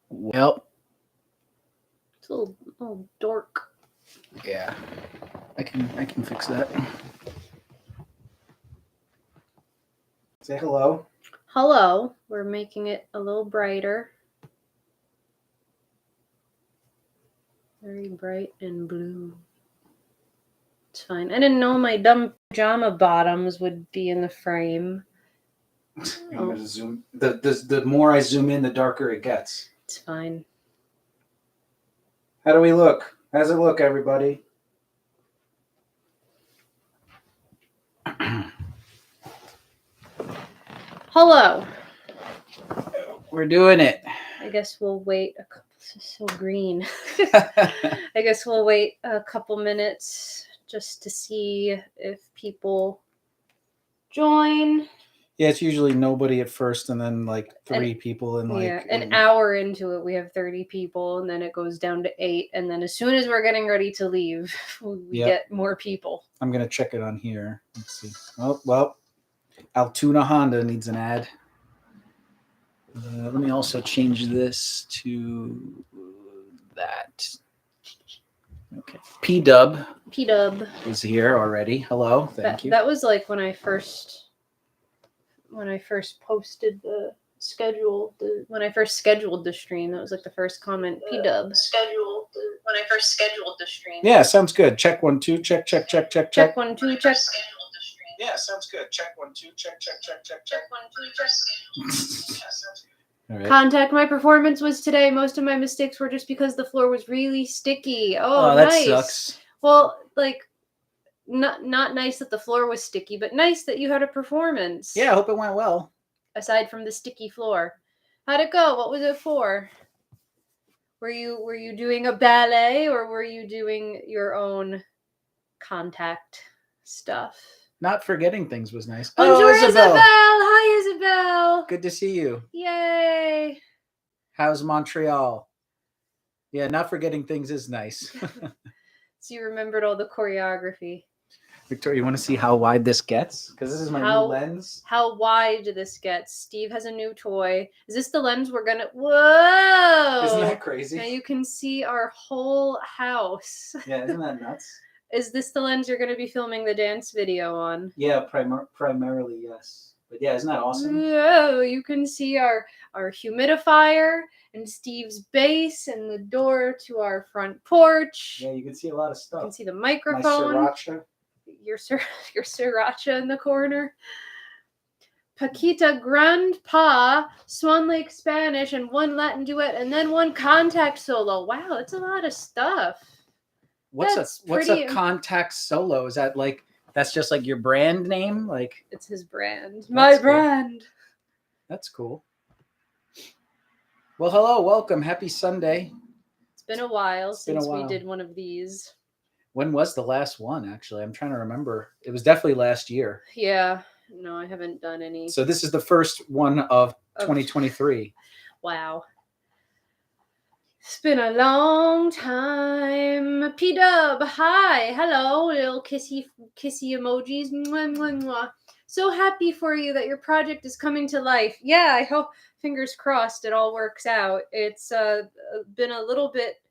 Well, It's a little dork. yeah, I can fix that. Say hello. Hello. We're making it a little brighter. Very bright and blue. It's fine. I didn't know my dumb pajama bottoms would be in the frame. I'm gonna zoom. The more I zoom in, the darker it gets. It's fine. How do we look? How's it look, everybody? Hello. We're doing it. I guess we'll wait a couple. This is so green. I guess we'll wait a couple minutes just to see if people join. Yeah, it's usually nobody at first, and then like three people, and an hour into it, we have 30 people, and then it goes down to 8, and then as soon as we're getting ready to leave, we get more people. I'm gonna check it on here. Let's see. Oh well, Altoona Honda needs an ad. Let me also change this to that. Okay. P-Dub is here already. Hello. Thank you. That was like when I first posted the schedule, when I first scheduled the stream. That was like the first comment. P-Dub. When I first scheduled the stream. Yeah, sounds good. Check 1 2. Check. Check 1 2. Check. Yeah, sounds good. Check 1 2. Check. 1 2. Check. Yeah, sounds good. All right. Contact. My performance was today. Most of my mistakes were just because the floor was really sticky. Oh, that nice. Sucks. Well, like, not nice that the floor was sticky, but nice that you had a performance. Yeah, I hope it went well. Aside from the sticky floor, how'd it go? What was it for? Were you doing a ballet, or were you doing your own contact stuff? Not forgetting things was nice. Bonjour, Isabel. Hi, Isabel. Good to see you. Yay. How's Montreal? Yeah, not forgetting things is nice. So you remembered all the choreography. Victoria, you want to see how wide this gets? Because this is my new lens. How wide this gets. Steve has a new toy. Is this the lens we're gonna... Whoa! Isn't that crazy? Now you can see our whole house. Yeah, isn't that nuts? Is this the lens you're going to be filming the dance video on? Yeah, primarily, yes. But yeah, isn't that awesome? Whoa, you can see our humidifier and Steve's bass and the door to our front porch. Yeah, you can see a lot of stuff. You can see the microphone. My sriracha. Your sriracha in the corner. Paquita Grandpa, Swan Lake Spanish, and 1 Latin duet, and then 1 contact solo. Wow, that's a lot of stuff. What's a contact solo? Is that like, that's just like your brand name? Like, it's his brand. My brand. That's cool. Well, hello, welcome. Happy Sunday. It's been a while since we did one of these. When was the last one, actually? I'm trying to remember. It was definitely last year. Yeah. No, I haven't done any. So this is the first one of 2023. Wow. It's been a long time. P-Dub, hi. Hello, little kissy emojis. Mwah, mwah, mwah. So happy for you that your project is coming to life. Yeah, I hope, fingers crossed, it all works out. It's been a little bit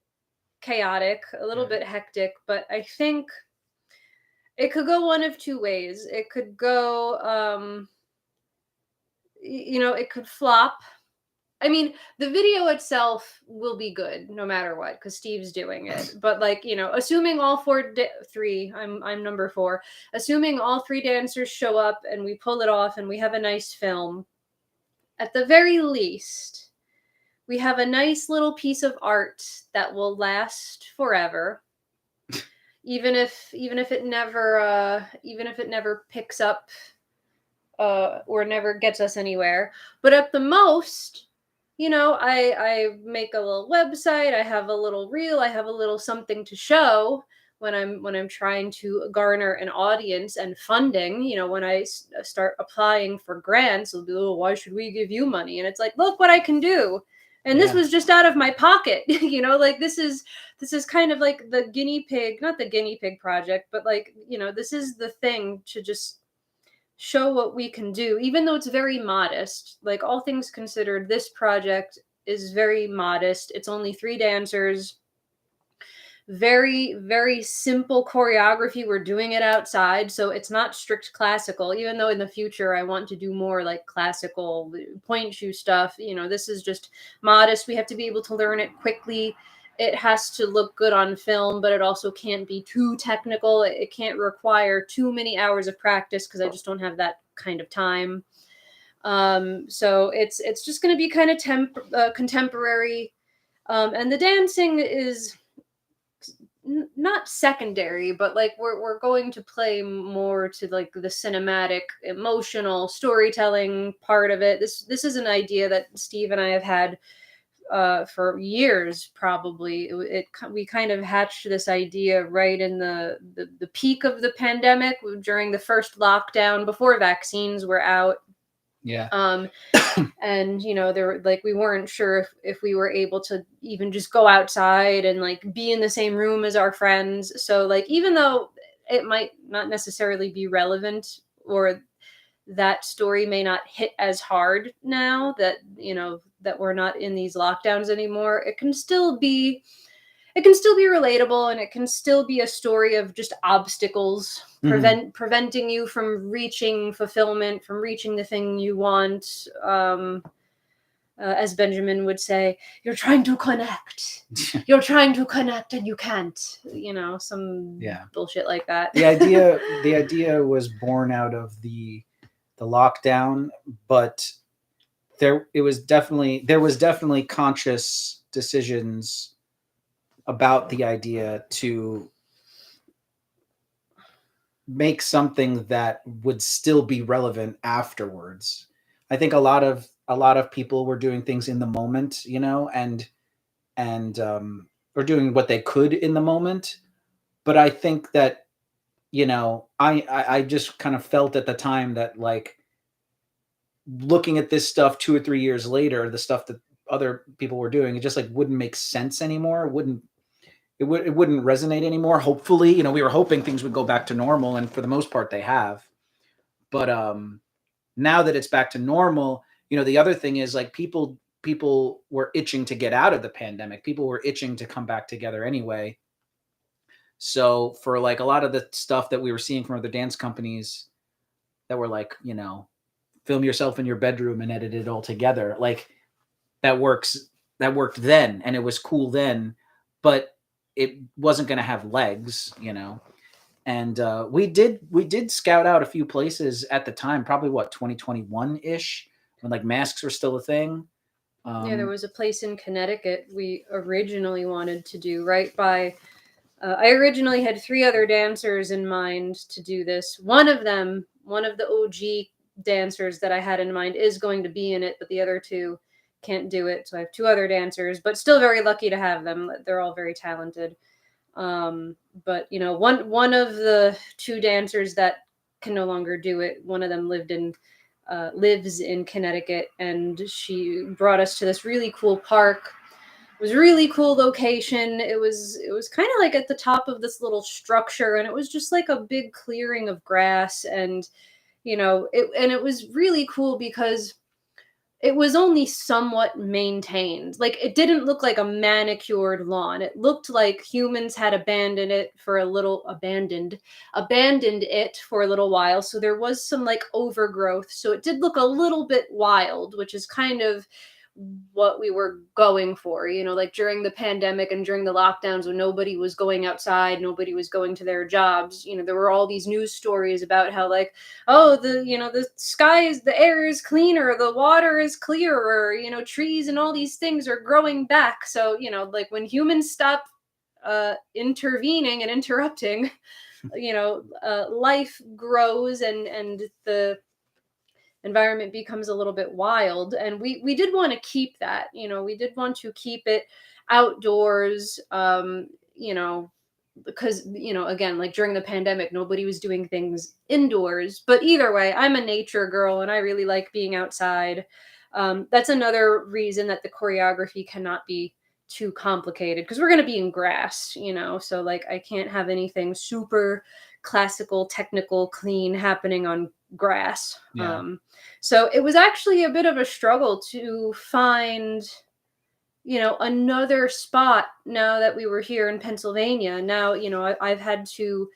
chaotic, a little bit hectic, but I think it could go one of two ways. It could go, it could flop. I mean, the video itself will be good no matter what, because Steve's doing it. But assuming all I'm number 4, assuming all 3 dancers show up and we pull it off and we have a nice film, at the very least, we have a nice little piece of art that will last forever. Even if it never picks up or never gets us anywhere. But at the most, I make a little website, I have a little reel, I have a little something to show when I'm trying to garner an audience and funding. When I start applying for grants, they'll be, oh, why should we give you money? And it's like, look what I can do. And this was just out of my pocket. This is kind of like the guinea pig, not the guinea pig project, but this is the thing to just show what we can do, even though it's very modest. Like, all things considered, this project is very modest. It's only 3 dancers. Very, very simple choreography. We're doing it outside, so it's not strict classical, even though in the future I want to do more like classical point shoe stuff. This is just modest. We have to be able to learn it quickly. It has to look good on film, but it also can't be too technical. It can't require too many hours of practice because I just don't have that kind of time. So it's just going to be kind of contemporary, and the dancing is not secondary, but like we're going to play more to like the cinematic, emotional storytelling part of it. This is an idea that Steve and I have had for years. Probably we kind of hatched this idea right in the peak of the pandemic, during the first lockdown, before vaccines were out. Yeah. And there, like, we weren't sure if we were able to even just go outside and like be in the same room as our friends. So like, even though it might not necessarily be relevant, or that story may not hit as hard now that that we're not in these lockdowns anymore, it can still be relatable, and it can still be a story of just obstacles preventing you from reaching fulfillment, from reaching the thing you want. As Benjamin would say, you're trying to connect. You're trying to connect and you can't. Some bullshit like that. The idea was born out of the lockdown, but there was definitely conscious decisions about the idea to make something that would still be relevant afterwards. I think a lot of people were doing things in the moment, and or doing what they could in the moment. But I think that, I just kind of felt at the time that, like, looking at this stuff 2 or 3 years later, the stuff that other people were doing, it just like wouldn't make sense anymore. It wouldn't resonate anymore. Hopefully, we were hoping things would go back to normal, and for the most part they have. But now that it's back to normal, the other thing is, like, people were itching to get out of the pandemic. People were itching to come back together anyway. So for like a lot of the stuff that we were seeing from other dance companies that were like, film yourself in your bedroom and edit it all together, like, that worked then, and it was cool then, but it wasn't going to have legs. And we did scout out a few places at the time, probably 2021 ish, when like masks were still a thing. Yeah, there was a place in Connecticut we originally wanted to do right by. I originally had 3 other dancers in mind to do this. One of the OG dancers that I had in mind is going to be in it, but the other 2 can't do it. So I have 2 other dancers, but still very lucky to have them. They're all very talented. But one of the 2 dancers that can no longer do it, one of them lives in Connecticut, and she brought us to this really cool park. It was a really cool location. It was kind of like at the top of this little structure, and it was just like a big clearing of grass, and it was really cool because it was only somewhat maintained. Like, it didn't look like a manicured lawn. It looked like humans had abandoned it for a little while. So there was some like overgrowth. So it did look a little bit wild, which is kind of what we were going for, like during the pandemic and during the lockdowns, when nobody was going outside, nobody was going to their jobs. There were all these news stories about how, like, oh, the air is cleaner, the water is clearer, trees and all these things are growing back. So, like, when humans stop intervening and interrupting, life grows, and the environment becomes a little bit wild. And we did want to keep that. We did want to keep it outdoors, because again, like during the pandemic, nobody was doing things indoors. But either way, I'm a nature girl and I really like being outside. That's another reason that the choreography cannot be too complicated, because we're going to be in grass, so like I can't have anything super classical, technical, clean happening on grass. Yeah. So it was actually a bit of a struggle to find another spot now that we were here in Pennsylvania. Now, I've had to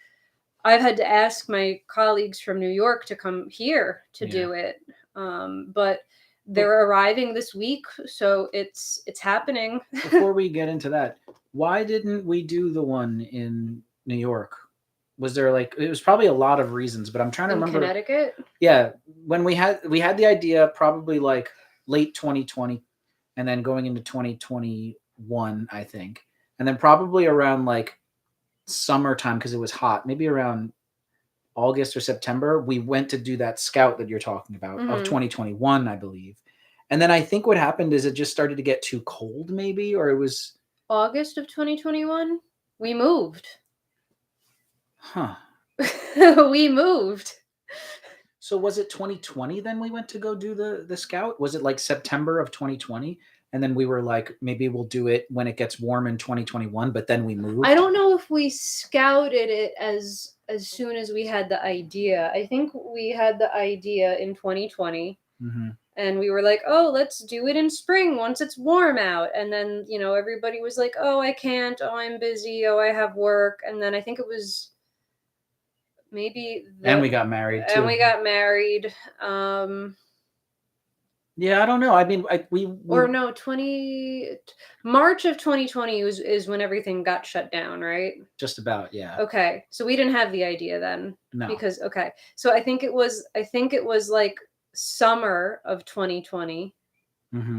ask my colleagues from New York to come here to do it. But they're arriving this week, so it's happening. Before we get into that, why didn't we do the one in New York? Was there it was probably a lot of reasons, but I'm trying to In remember. Connecticut? Yeah, when we had the idea probably late 2020 and then going into 2021, I think. And then probably around summertime because it was hot, maybe around August or September, we went to do that scout that you're talking about of 2021, I believe. And then I think what happened is it just started to get too cold, maybe, or it was August of 2021. We moved. Huh. We moved. So was it 2020 then we went to go do the scout? Was it September of 2020? And then we were like, maybe we'll do it when it gets warm in 2021, but then we moved. I don't know if we scouted it as soon as we had the idea. I think we had the idea in 2020. And we were like, oh, let's do it in spring once it's warm out. And then, everybody was like, oh, I can't. Oh, I'm busy. Oh, I have work. And then I think it was maybe... and we got married, too. And we got married. Yeah, I don't know. I mean, Or no, March of 2020 is when everything got shut down, right? Just about, yeah. Okay, so we didn't have the idea then. No. Because, okay. So I think it was summer of 2020.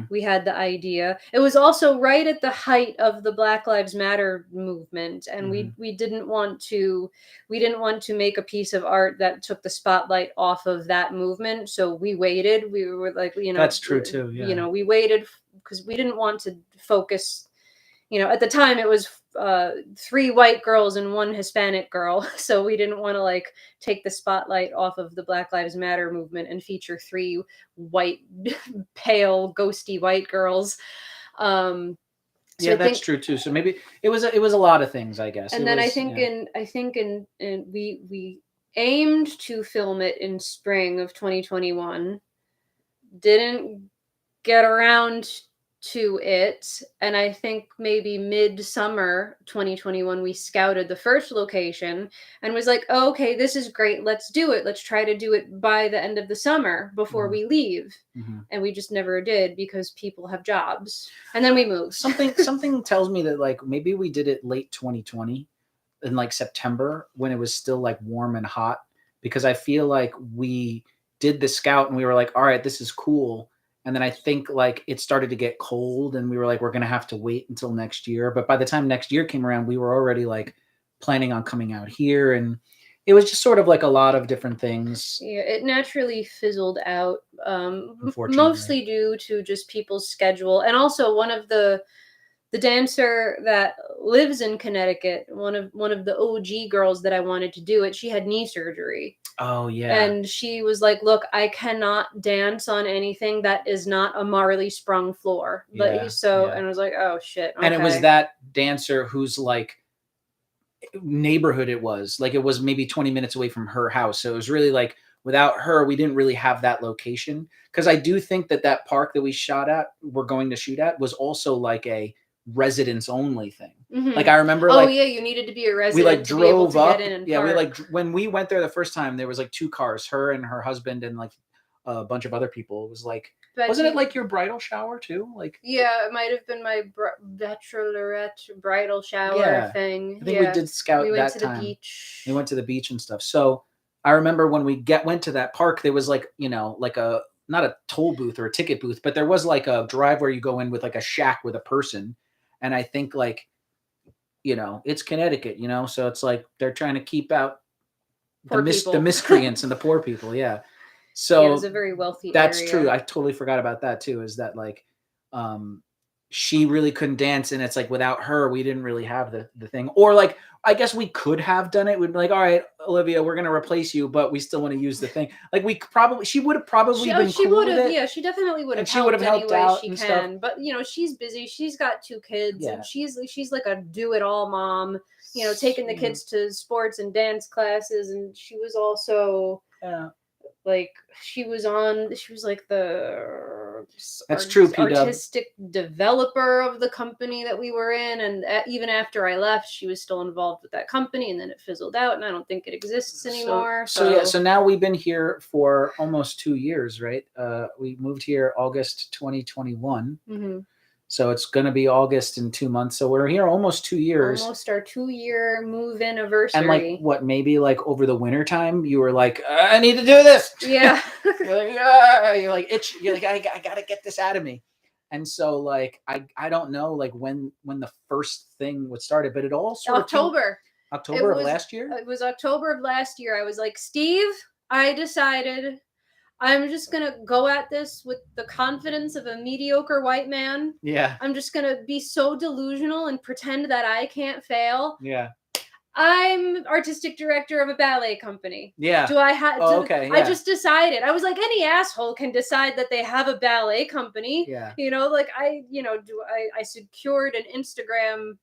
We had the idea. It was also right at the height of the Black Lives Matter movement, and we didn't want to make a piece of art that took the spotlight off of that movement. So we waited. We were like, that's true too. Yeah. We waited because we didn't want to focus. At the time it was 3 white girls and 1 Hispanic girl. So we didn't want to take the spotlight off of the Black Lives Matter movement and feature 3 white, pale, ghosty white girls. So yeah, that's true too. So maybe it was a lot of things, I guess. And then I think we aimed to film it in spring of 2021. Didn't get around to it, and I think maybe mid-summer 2021 we scouted the first location and was like, oh, okay, this is great, let's do it, let's try to do it by the end of the summer before we leave. And we just never did because people have jobs, and then we moved. Something tells me that maybe we did it late 2020 in September when it was still warm and hot, because I feel like we did the scout and we were like, all right, this is cool. And then I think it started to get cold and we were like, we're going to have to wait until next year. But by the time next year came around, we were already planning on coming out here. And it was just sort of a lot of different things. Yeah, it naturally fizzled out, mostly due to just people's schedule. And also one of the dancer that lives in Connecticut, one of the OG girls that I wanted to do it, she had knee surgery. Oh, yeah. And she was like, look, I cannot dance on anything that is not a Marley sprung floor. And I was like, oh, shit. Okay. And it was that dancer whose neighborhood it was. It was maybe 20 minutes away from her house. So it was really without her, we didn't really have that location. Because I do think that park that we're going to shoot at was also a residents only thing. I remember you needed to be a resident. We drove up. Get in and yeah, park. When we went there the first time, there was 2 cars, her and her husband and a bunch of other people. It was wasn't it your bridal shower too? Yeah, it might have been my bachelorette bridal shower thing. I think we did scout we went that to time. The beach. We went to the beach and stuff. So I remember when we went to that park, there was a not a toll booth or a ticket booth, but there was a drive where you go in with a shack with a person. And I think it's Connecticut, so it's they're trying to keep out the miscreants and the poor people. Yeah. So it was a very wealthy that's area. true. I totally forgot about that too, is that she really couldn't dance. And it's without her, we didn't really have the thing. Or I guess we could have done it. We'd be like, all right, Olivia, we're going to replace you, but we still want to use the thing. She would have probably been cool with it. Yeah, she definitely would have. She would have helped out she and can. stuff. But she's busy. She's got 2 kids, Yeah. and she's a do-it-all mom. Taking the kids to sports and dance classes, and she was also Like she was like the That's true, P-Dub. artistic developer of the company that we were in, and even after I left, she was still involved with that company, and then it fizzled out, and I don't think it exists anymore. So now we've been here for almost 2 years, right? We moved here August 2021. Mm-hmm. So it's going to be August in 2 months. So we're here almost 2 years. Almost our 2-year move anniversary. And like what, maybe like over the winter time, you were like, I need to do this. Yeah. you're like itch. You're like, I got to get this out of me. And so like, I don't know like when the first thing would started, but it all sort October of of last year. It was October of last year. I was like, Steve, I decided I'm just going to go at this with the confidence of a mediocre white man. Yeah. I'm just going to be so delusional and pretend that I can't fail. Yeah. I'm artistic director of a ballet company. Yeah. Do I have? Okay. Yeah. I just decided. I was like, any asshole can decide that they have a ballet company. Yeah. Like I secured an Instagram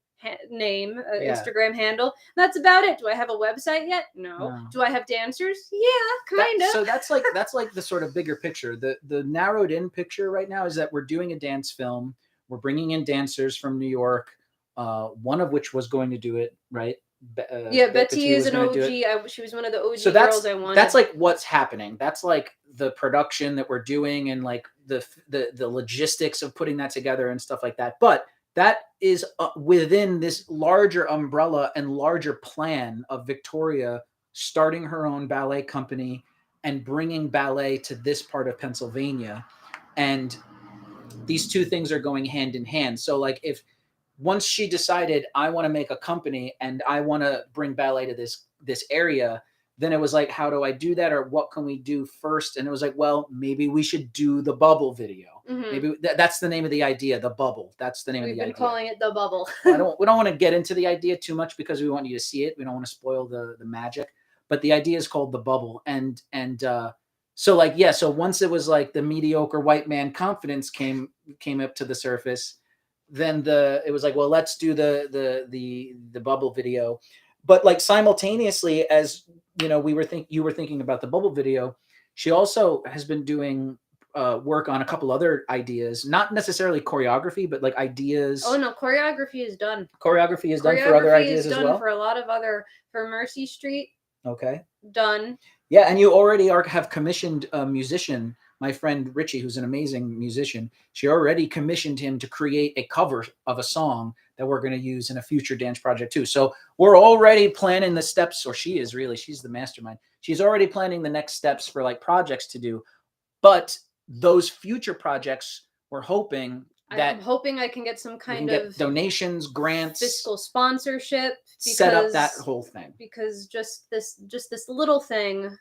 name, Instagram handle. That's about it. Do I have a website yet? No. Do I have dancers? Yeah, kind of. So that's like the sort of bigger picture. The narrowed in picture right now is that we're doing a dance film. We're bringing in dancers from New York. One of which was going to do it, right? Betsy is an OG. She was one of the OG girls I wanted. That's like what's happening. That's like the production that we're doing and like the logistics of putting that together and stuff like that. But that is within this larger umbrella and larger plan of Victoria starting her own ballet company and bringing ballet to this part of Pennsylvania. And these two things are going hand in hand. So like if once she decided I want to make a company and I want to bring ballet to this area, then it was like, how do I do that? Or what can we do first? And it was like, well, maybe we should do the bubble video. Mm-hmm. Maybe that's the name of the idea, the bubble. That's the name of the idea. We've been calling it the bubble. We don't want to get into the idea too much because we want you to see it. We don't want to spoil the magic. But the idea is called the bubble. And so like, yeah, so once it was like the mediocre white man confidence came up to the surface, then it was like, well, let's do the bubble video. But like simultaneously, as you know, you were thinking about the bubble video, she also has been doing work on a couple other ideas, not necessarily choreography, but like ideas. Oh no, choreography is done. Choreography is done for other ideas as well. For a lot of for Mercy Street. Okay. Done. Yeah, and you already have commissioned a musician. My friend Richie, who's an amazing musician, she already commissioned him to create a cover of a song that we're going to use in a future dance project too. So we're already planning the steps, or she's the mastermind. She's already planning the next steps for like projects to do. But those future projects, I'm hoping I can get some kind of donations, grants, fiscal sponsorship, set up that whole thing. Because just this little thing,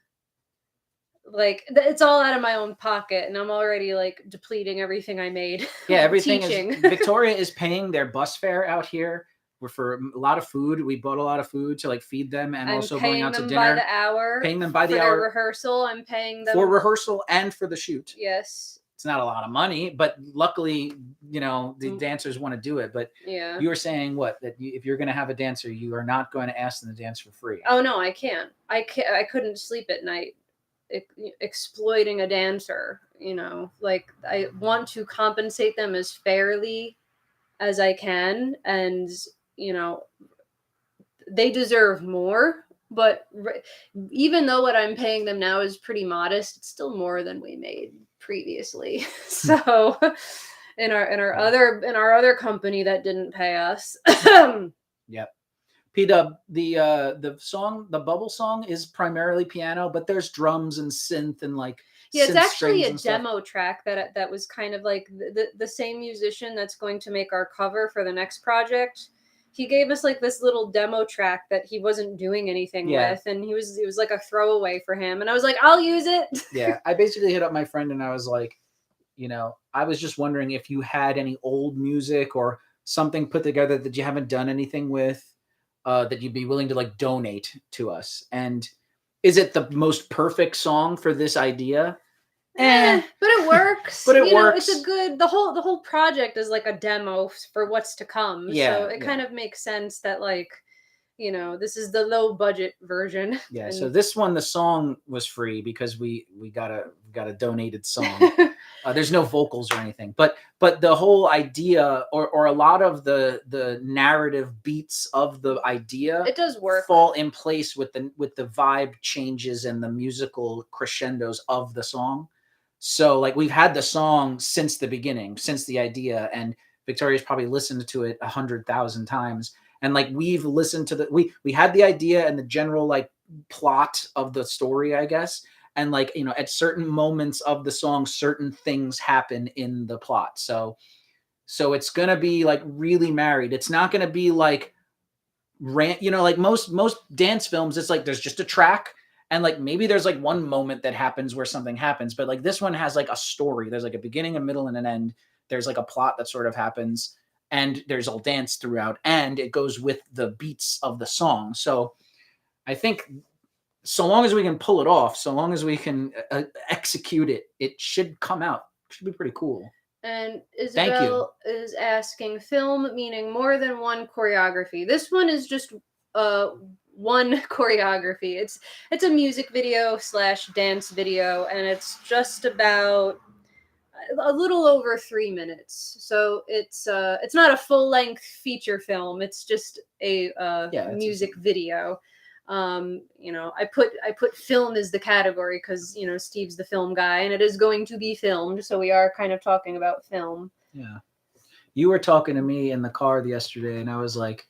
like it's all out of my own pocket, and I'm already like depleting everything I made. Yeah, everything is. Victoria is paying their bus fare out here. We're for a lot of food. We bought a lot of food to like feed them, and also going out to dinner. By the hour. Paying them by the hour. For rehearsal, I'm paying them for rehearsal and for the shoot. Yes. It's not a lot of money, but luckily, you know, the dancers want to do it. But yeah, you were saying if you're going to have a dancer, you are not going to ask them to dance for free. Oh no, I can't. I couldn't sleep at night exploiting a dancer. You know, like I want to compensate them as fairly as I can, and you know, they deserve more. But even though what I'm paying them now is pretty modest, it's still more than we made previously. So in our other company that didn't pay us. Yep. P-Dub, the song, the bubble song is primarily piano, but there's drums and synth and like it's actually a demo track that was kind of like the same musician that's going to make our cover for the next project. He gave us like this little demo track that he wasn't doing anything with, and it was like a throwaway for him. And I was like, I'll use it. Yeah, I basically hit up my friend and I was like, you know, I was just wondering if you had any old music or something put together that you haven't done anything with, that you'd be willing to like donate to us. And is it the most perfect song for this idea? But it works. But it It's works. a good. The whole project is like a demo for what's to come. Yeah, so it kind of makes sense that like, This is the low budget version. Yeah. And So this one, the song was free because we got a donated song. There's no vocals or anything, but the whole idea, or a lot of the narrative beats of the idea, it does work. fall in place with the vibe changes and the musical crescendos of the song. So like we've had the song since the beginning, since the idea, and Victoria's probably listened to it 100,000 times. And like we've listened to we had the idea and the general like plot of the story, I guess. And like, at certain moments of the song, certain things happen in the plot. So it's gonna be like really married. It's not gonna be like like most dance films, it's like there's just a track, and like maybe there's like one moment that happens where something happens, but like this one has like a story. There's like a beginning, a middle, and an end. There's like a plot that sort of happens, and there's all dance throughout, and it goes with the beats of the song. So I think so long as we can pull it off, so long as we can execute it, it should come out. It should be pretty cool. And Thank you. Isabel is asking, film meaning more than one choreography. This one is just one choreography. It's a music video / dance video, and it's just about a little over 3 minutes. So it's not a full length feature film. It's just a music video. I put film as the category because Steve's the film guy, and it is going to be filmed, so we are kind of talking about film. Yeah, you were talking to me in the car yesterday, and I was like,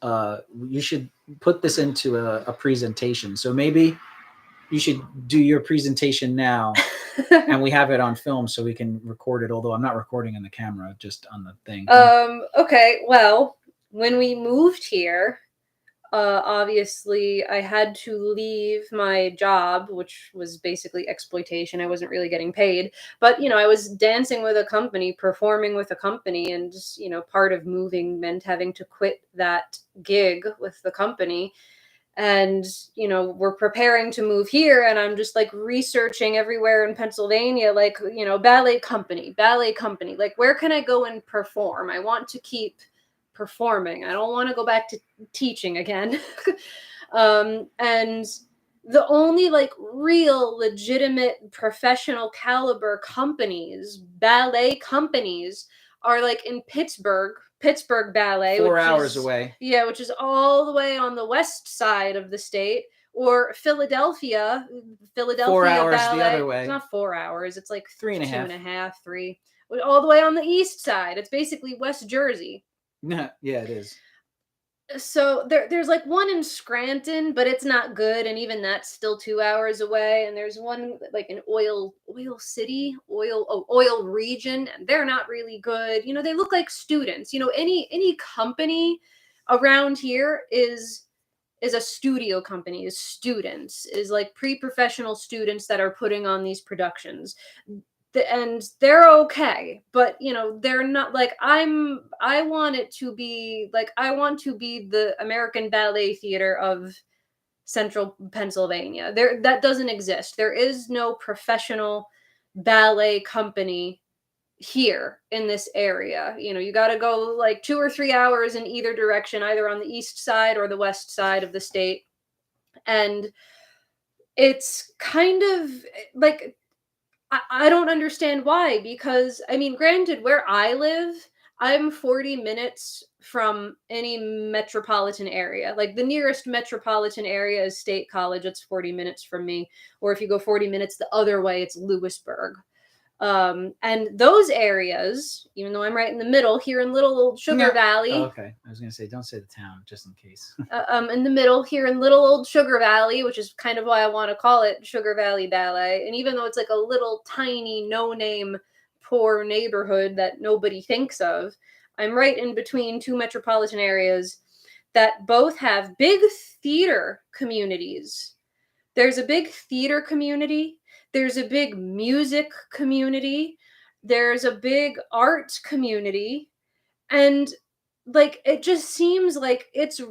you should put this into a presentation. So maybe you should do your presentation now, and we have it on film so we can record it. Although I'm not recording on the camera, just on the thing. Okay. Well, when we moved here, obviously I had to leave my job, which was basically exploitation. I wasn't really getting paid, but I was dancing with a company, performing with a company, and just, part of moving meant having to quit that gig with the company. And we're preparing to move here, and I'm just like researching everywhere in Pennsylvania, like ballet company, like where can I go and perform? I want to keep performing. I don't want to go back to teaching again. And the only like real legitimate professional caliber companies, ballet companies, are like in Pittsburgh Ballet, 4 hours away. Yeah, which is all the way on the west side of the state, or Philadelphia 4 hours Ballet. the other way. It's not 4 hours. It's like 3.5. 3, all the way on the east side. It's basically West Jersey. Yeah, it is. So there's like one in Scranton, but it's not good, and even that's still 2 hours away. And there's one like in Oil region, and they're not really good. They look like students. Any company around here is a studio company, is students, is like pre-professional students that are putting on these productions. And they're okay, but they're not like I want it to be like, I want to be the American Ballet Theater of Central Pennsylvania. That doesn't exist. There is no professional ballet company here in this area. You got to go like 2 or 3 hours in either direction, either on the east side or the west side of the state. And it's kind of like, I don't understand why, because I mean, granted, where I live, I'm 40 minutes from any metropolitan area. Like the nearest metropolitan area is State College. It's 40 minutes from me. Or if you go 40 minutes the other way, it's Lewisburg. And those areas, even though I'm right in the middle here in little old Sugar Valley. Oh, okay. I was going to say, don't say the town, just in case. In the middle here in little old Sugar Valley, which is kind of why I want to call it Sugar Valley Ballet. And even though it's like a little tiny, no-name, poor neighborhood that nobody thinks of, I'm right in between two metropolitan areas that both have big theater communities. There's a big theater community. There's a big music community. There's a big art community. And like, it just seems like it's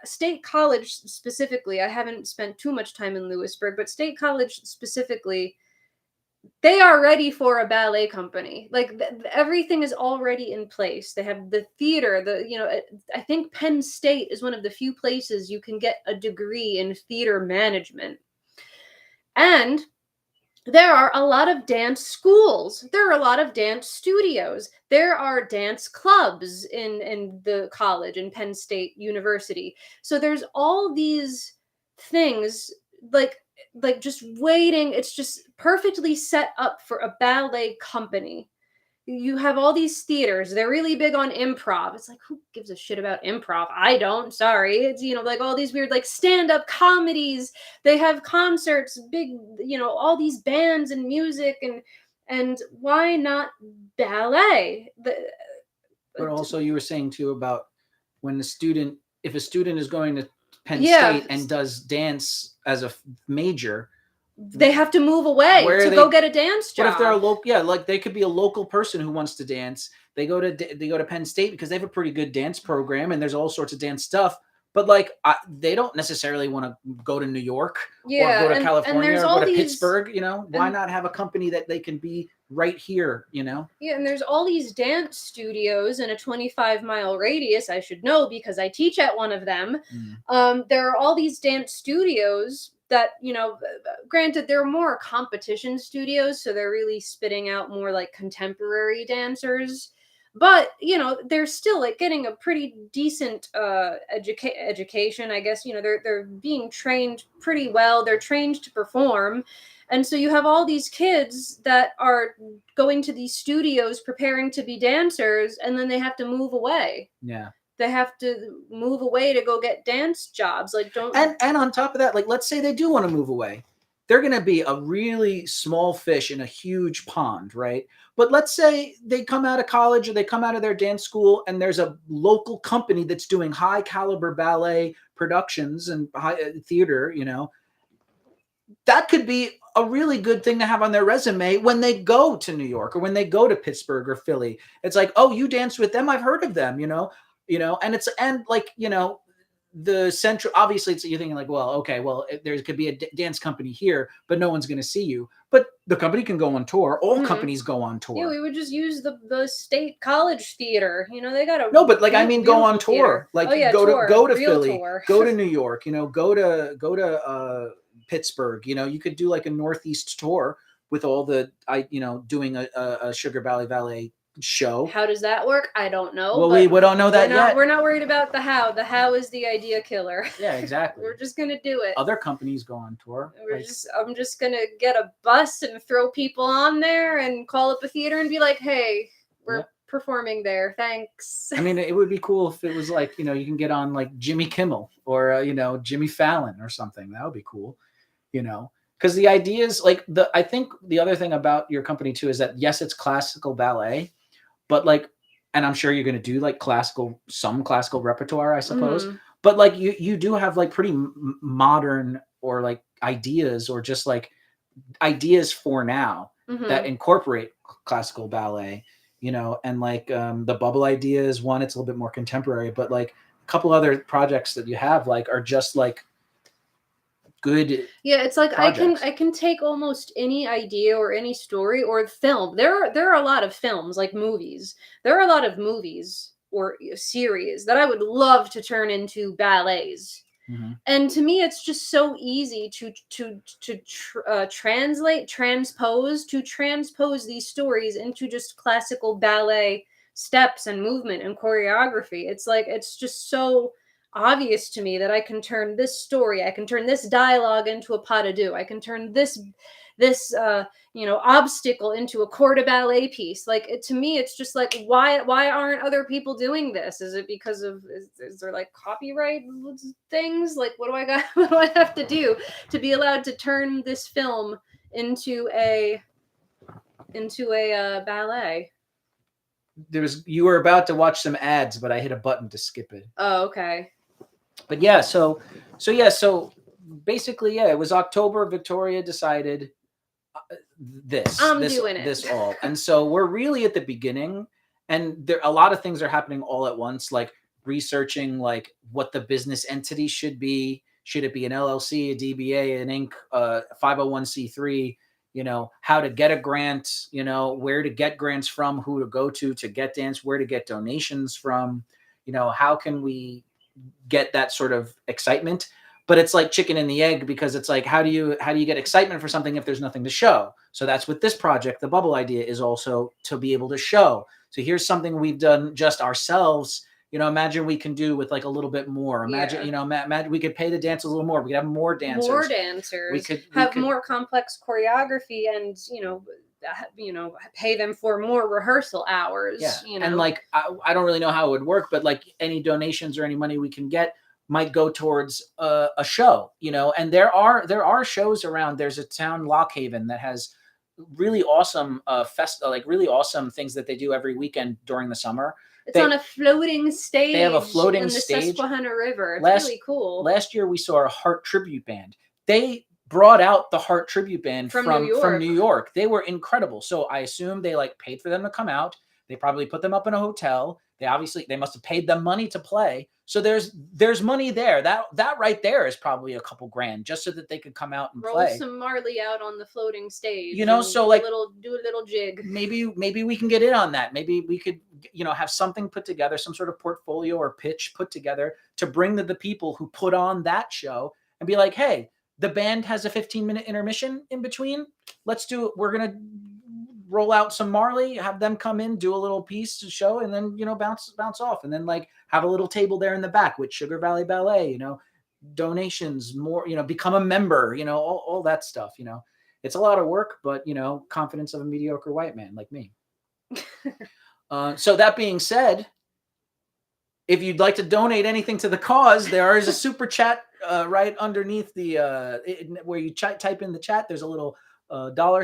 State College specifically. I haven't spent too much time in Lewisburg, but State College specifically they are ready for a ballet company. Like everything is already in place. They have the theater, I think Penn State is one of the few places you can get a degree in theater management. And there are a lot of dance schools. There are a lot of dance studios. There are dance clubs in the college, in Penn State University. So there's all these things, like just waiting. It's just perfectly set up for a ballet company. You have all these theaters. They're really big on improv. It's like, who gives a shit about improv? I don't. Sorry. It's, like all these weird, like, stand-up comedies. They have concerts, big, all these bands and music, and why not ballet? But also, you were saying too about when if a student is going to Penn Yeah. State and does dance as a major, They have to move away Where to they- go get a dance job. but if they're a local, yeah, like they could be a local person who wants to dance. They go to Penn State because they have a pretty good dance program and there's all sorts of dance stuff. But like they don't necessarily want to go to New York or go to California or go to Pittsburgh. Why not have a company that they can be right here? Yeah, and there's all these dance studios in a 25-mile radius. I should know because I teach at one of them. There are all these dance studios that, granted, they're more competition studios, so they're really spitting out more like contemporary dancers. But they're still like getting a pretty decent education, I guess. They're being trained pretty well. They're trained to perform. And so you have all these kids that are going to these studios preparing to be dancers, and then they have to move away. Yeah. They have to move away to go get dance jobs. Like, don't. And on top of that, like, let's say they do want to move away. They're going to be a really small fish in a huge pond, right? But let's say they come out of college or they come out of their dance school and there's a local company that's doing high caliber ballet productions and theater, that could be a really good thing to have on their resume when they go to New York or when they go to Pittsburgh or Philly. It's like, oh, you danced with them. I've heard of them, and like, the central, obviously you're thinking like, well, okay, well, there could be a dance company here, but no one's going to see you. But the company can go on tour. All companies go on tour. Yeah, we would just use the state college theater. They got a no, but like, I mean, go on tour. Theater. Like, tour. go to Real Philly, tour. go to New York. Go to Pittsburgh. You could do like a Northeast tour with all the doing a Sugar Ballet show. How does that work? I don't know. Well, we don't know that yet. We're not worried about the how. The how is the idea killer. Yeah, exactly. We're just gonna do it. Other companies go on tour. I'm just gonna get a bus and throw people on there and call up a theater and be like, hey, we're performing there. Thanks. I mean, it would be cool if it was like, you can get on like Jimmy Kimmel or Jimmy Fallon or something. That would be cool. Because the idea is like I think the other thing about your company too is that yes, it's classical ballet, but like, and I'm sure you're going to do like some classical repertoire, I suppose. But like you do have like pretty modern or like ideas or just like ideas for now that incorporate classical ballet, and like the bubble idea is one. It's a little bit more contemporary, but like a couple other projects that you have like are just like good. Yeah, it's like projects. I can take almost any idea or any story or film. There are a lot of films, like movies. There are a lot of movies or series that I would love to turn into ballets. And to me, it's just so easy to transpose these stories into just classical ballet steps and movement and choreography. It's like, it's just so obvious to me that I can turn this story, I can turn this dialogue into a pas de deux, I can turn this obstacle into a corps de ballet piece. Like, to me, it's just like, why aren't other people doing this? Is it because of is there like copyright things? Like, what do I have to do to be allowed to turn this film into a ballet? You were about to watch some ads, but I hit a button to skip it. Oh, okay. But yeah, so basically, it was October. Victoria decided doing it. This all. And so we're really at the beginning, and a lot of things are happening all at once, like researching like what the business entity should be. Should it be an LLC, a DBA, an Inc., 501c3? how to get a grant, where to get grants from, who to go to get dance, where to get donations from, how can we get that sort of excitement. But it's like chicken and the egg, because it's like, how do you get excitement for something if there's nothing to show? So that's what this project, the bubble idea, is also to be able to show. So here's something we've done just ourselves. Imagine we can do with like a little bit more. Imagine, imagine we could pay the dancers a little more. We could have more dancers. More dancers. We could more complex choreography, and pay them for more rehearsal hours. Yeah. And like I don't really know how it would work, but like any donations or any money we can get might go towards a show. And there are shows around. There's a town, Lock Haven, that has really awesome really awesome things that they do every weekend during the summer. It's on a floating stage. They have a floating in the stage. Susquehanna River. It's really cool. Last year we saw a Heart tribute band. They brought out the Heart tribute band from New York. They were incredible. So I assume they like paid for them to come out. They probably put them up in a hotel. They must have paid them money to play. So there's money there. That right there is probably a couple grand, just so that they could come out and roll play. some Marley out on the floating stage. So like do a little jig. Maybe we can get in on that. Maybe we could have something put together, some sort of portfolio or pitch put together to bring to the people who put on that show and be like, hey, the band has a 15-minute intermission in between. Let's do it. We're gonna roll out some Marley, have them come in, do a little piece to show, and then bounce off, and then like have a little table there in the back with Sugar Valley Ballet, donations, more, become a member, all that stuff. It's a lot of work, but confidence of a mediocre white man like me. So that being said, if you'd like to donate anything to the cause, there is a super chat right underneath where you type in the chat. There's a little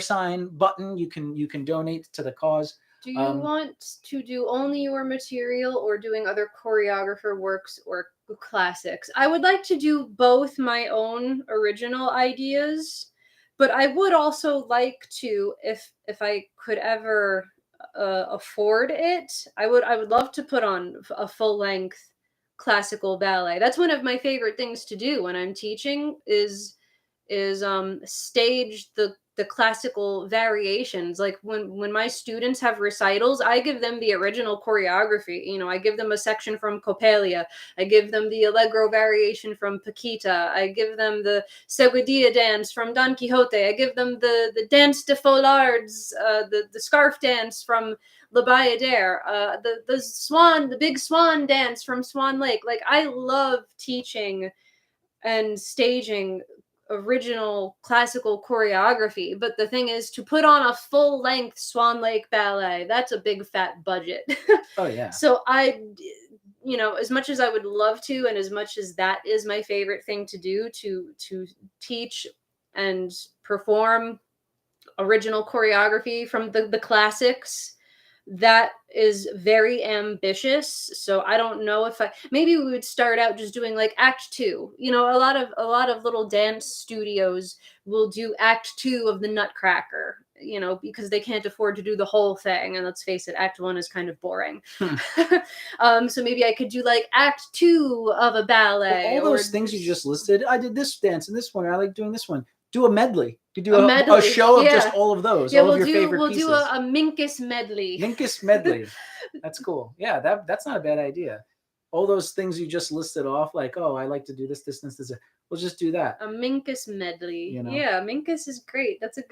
$sign button. You can donate to the cause. Do you want to do only your material, or doing other choreographer works or classics? I would like to do both my own original ideas, but I would also like to, if I could ever afford it, I would love to put on a full-length classical ballet. That's one of my favorite things to do when I'm teaching, is stage the classical variations. Like when my students have recitals, I give them the original choreography. I give them a section from Coppelia. I give them the Allegro variation from Paquita. I give them the Seguidilla dance from Don Quixote. I give them the Dance de Follards, the scarf dance from La Bayadere, the big swan dance from Swan Lake. Like, I love teaching and staging original classical choreography, but the thing is, to put on a full-length Swan Lake ballet, that's a big fat budget. Oh yeah. So as much as I would love to, and as much as that is my favorite thing to do, to teach and perform original choreography from the classics, that is very ambitious. So I don't know if maybe we would start out just doing like act 2. A lot of little dance studios will do act 2 of the Nutcracker, because they can't afford to do the whole thing. And let's face it, act 1 is kind of boring. So maybe I could do like act 2 of a ballet. Well, all those things you just listed, I did this dance and this one. I like doing this one. Do a medley. You do a show of just all of those. Yeah, all of your favorite pieces. We'll do a Minkus medley. Minkus medley. That's cool. Yeah, that's not a bad idea. All those things you just listed off, like, oh, I like to do this. We'll just do that. A Minkus medley. Yeah, Minkus is great. That's a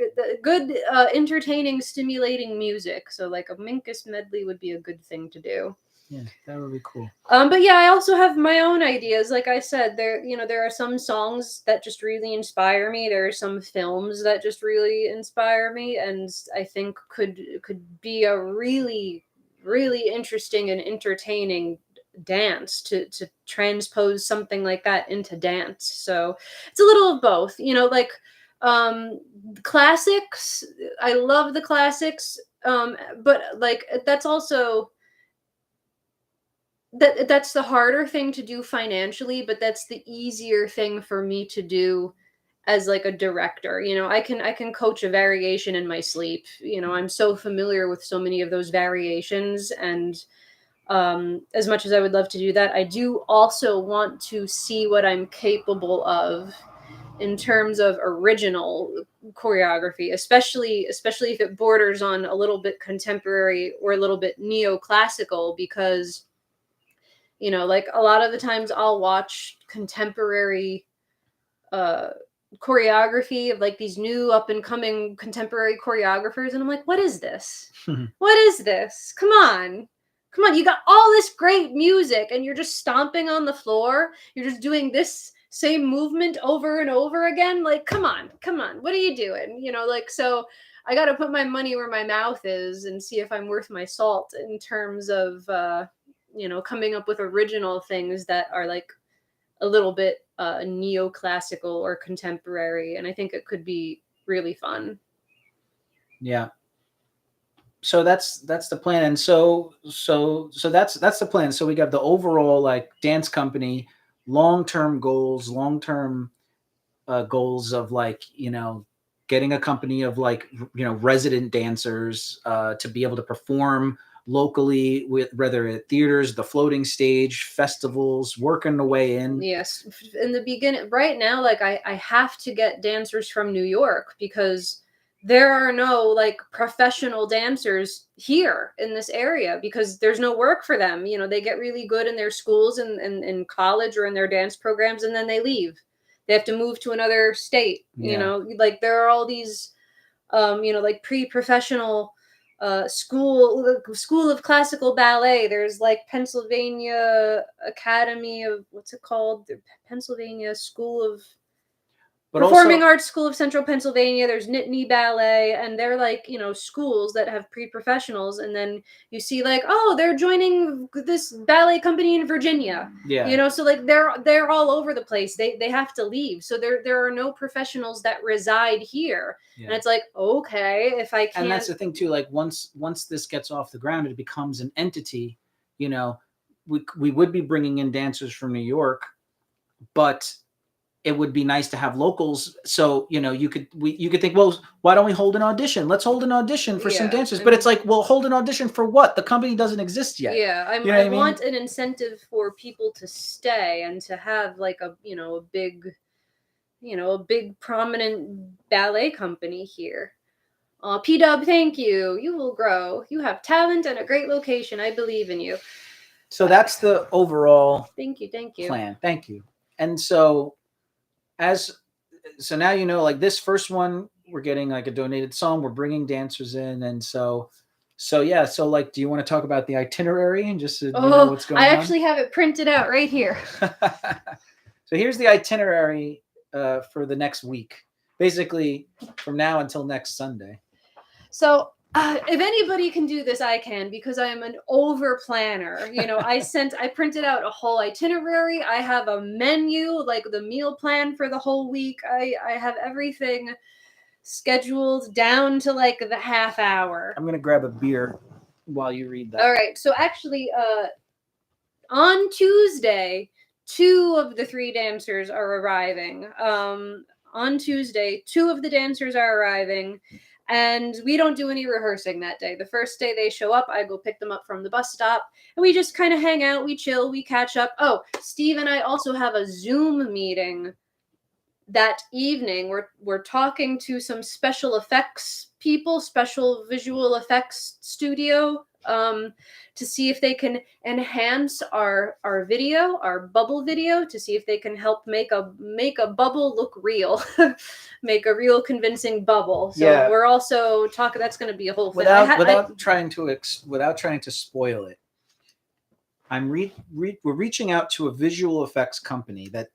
good, entertaining, stimulating music. So like a Minkus medley would be a good thing to do. Yeah, that would be cool. But yeah, I also have my own ideas. Like I said, there are some songs that just really inspire me. There are some films that just really inspire me, and I think could be a really, really interesting and entertaining dance to transpose something like that into dance. So it's a little of both. Classics. I love the classics. But like that's also. That's the harder thing to do financially, but that's the easier thing for me to do as like a director. I can coach a variation in my sleep. I'm so familiar with so many of those variations, and as much as I would love to do that, I do also want to see what I'm capable of in terms of original choreography, especially if it borders on a little bit contemporary or a little bit neoclassical, because like a lot of the times I'll watch contemporary uh choreography of like these new up and coming contemporary choreographers, and I'm like, what is this? What is this? Come on. Come on, you got all this great music and you're just stomping on the floor. You're just doing this same movement over and over again. Like, come on. What are you doing? So I got to put my money where my mouth is and see if I'm worth my salt in terms of coming up with original things that are like a little bit neoclassical or contemporary, and I think it could be really fun. Yeah. So that's the plan, and so that's the plan. So we got the overall like dance company, long-term goals, goals of like getting a company of like resident dancers to be able to perform locally, with whether at theaters, the floating stage, festivals, working the way in. Yes, in the beginning, right now, like I have to get dancers from New York because there are no like professional dancers here in this area because there's no work for them. They get really good in their schools and in college or in their dance programs, and then they leave. They have to move to another state. Like there are all these like pre-professional school of classical ballet. There's like Pennsylvania Academy of, what's it called, the Pennsylvania School of But Performing also, Arts School of Central Pennsylvania. There's Nittany Ballet, and they're like schools that have pre-professionals, and then you see like, oh, they're joining this ballet company in Virginia. yeah, So like they're all over the place. They have to leave, so there are no professionals that reside here. yeah. And it's like, okay, if I can't. And that's the thing too, like once this gets off the ground, it becomes an entity. We would be bringing in dancers from New York, but it would be nice to have locals. So you could think, well, why don't we hold an audition? Let's hold an audition for some dancers. But it's like, well, hold an audition for what? The company doesn't exist yet. Yeah, I want an incentive for people to stay and to have like a big prominent ballet company here. P-Dub, thank you. You will grow. You have talent and a great location. I believe in you. So that's the overall Thank you. plan. Thank you. And so now like this first one, we're getting like a donated song. We're bringing dancers in, and so yeah. So like, do you want to talk about the itinerary and just know what's going on? I actually have it printed out right here. So here's the itinerary for the next week, basically from now until next Sunday. So if anybody can do this, I can, because I am an over planner. I printed out a whole itinerary. I have a menu, like the meal plan for the whole week. I have everything scheduled down to like the half hour. I'm gonna grab a beer while you read that. All right. So actually, on Tuesday, 2 of the 3 dancers are arriving. On Tuesday, 2 of the dancers are arriving. And we don't do any rehearsing that day. The first day they show up, I go pick them up from the bus stop, and we just kind of hang out, we chill, we catch up. Oh, Steve and I also have a Zoom meeting that evening. We're talking to some special effects people, special visual effects studio, to see if they can enhance our video, our bubble video, to see if they can help make a bubble look real, make a real convincing bubble. So we're also talking. That's going to be a whole thing. Without trying to spoil it. We're reaching out to a visual effects company that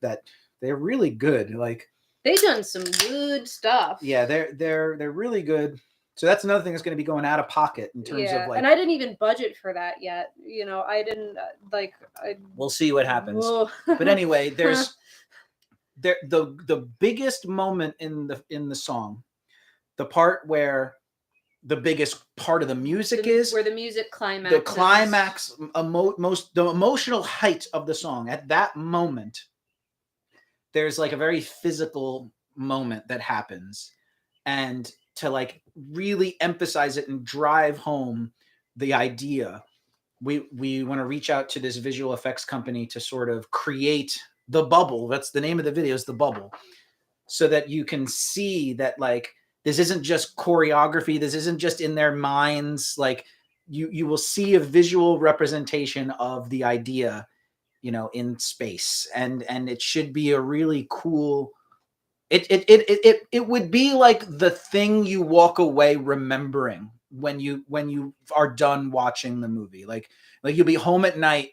they're really good. Like, they've done some good stuff. Yeah, they're really good. So that's another thing that's going to be going out of pocket in terms of like. And I didn't even budget for that yet. I didn't We'll see what happens. But anyway, there's the biggest moment in the song, the part where the biggest part of the music is where the music climax. The climax, the emotional height of the song. At that moment, there's like a very physical moment that happens, and to like really emphasize it and drive home the idea, we want to reach out to this visual effects company to sort of create the bubble. That's the name of the video, is the bubble, so that you can see that like This isn't just choreography. This isn't just in their minds. Like you will see a visual representation of the idea, in space, and it should be a really cool. It would be like the thing you walk away remembering when you are done watching the movie. Like you'll be home at night,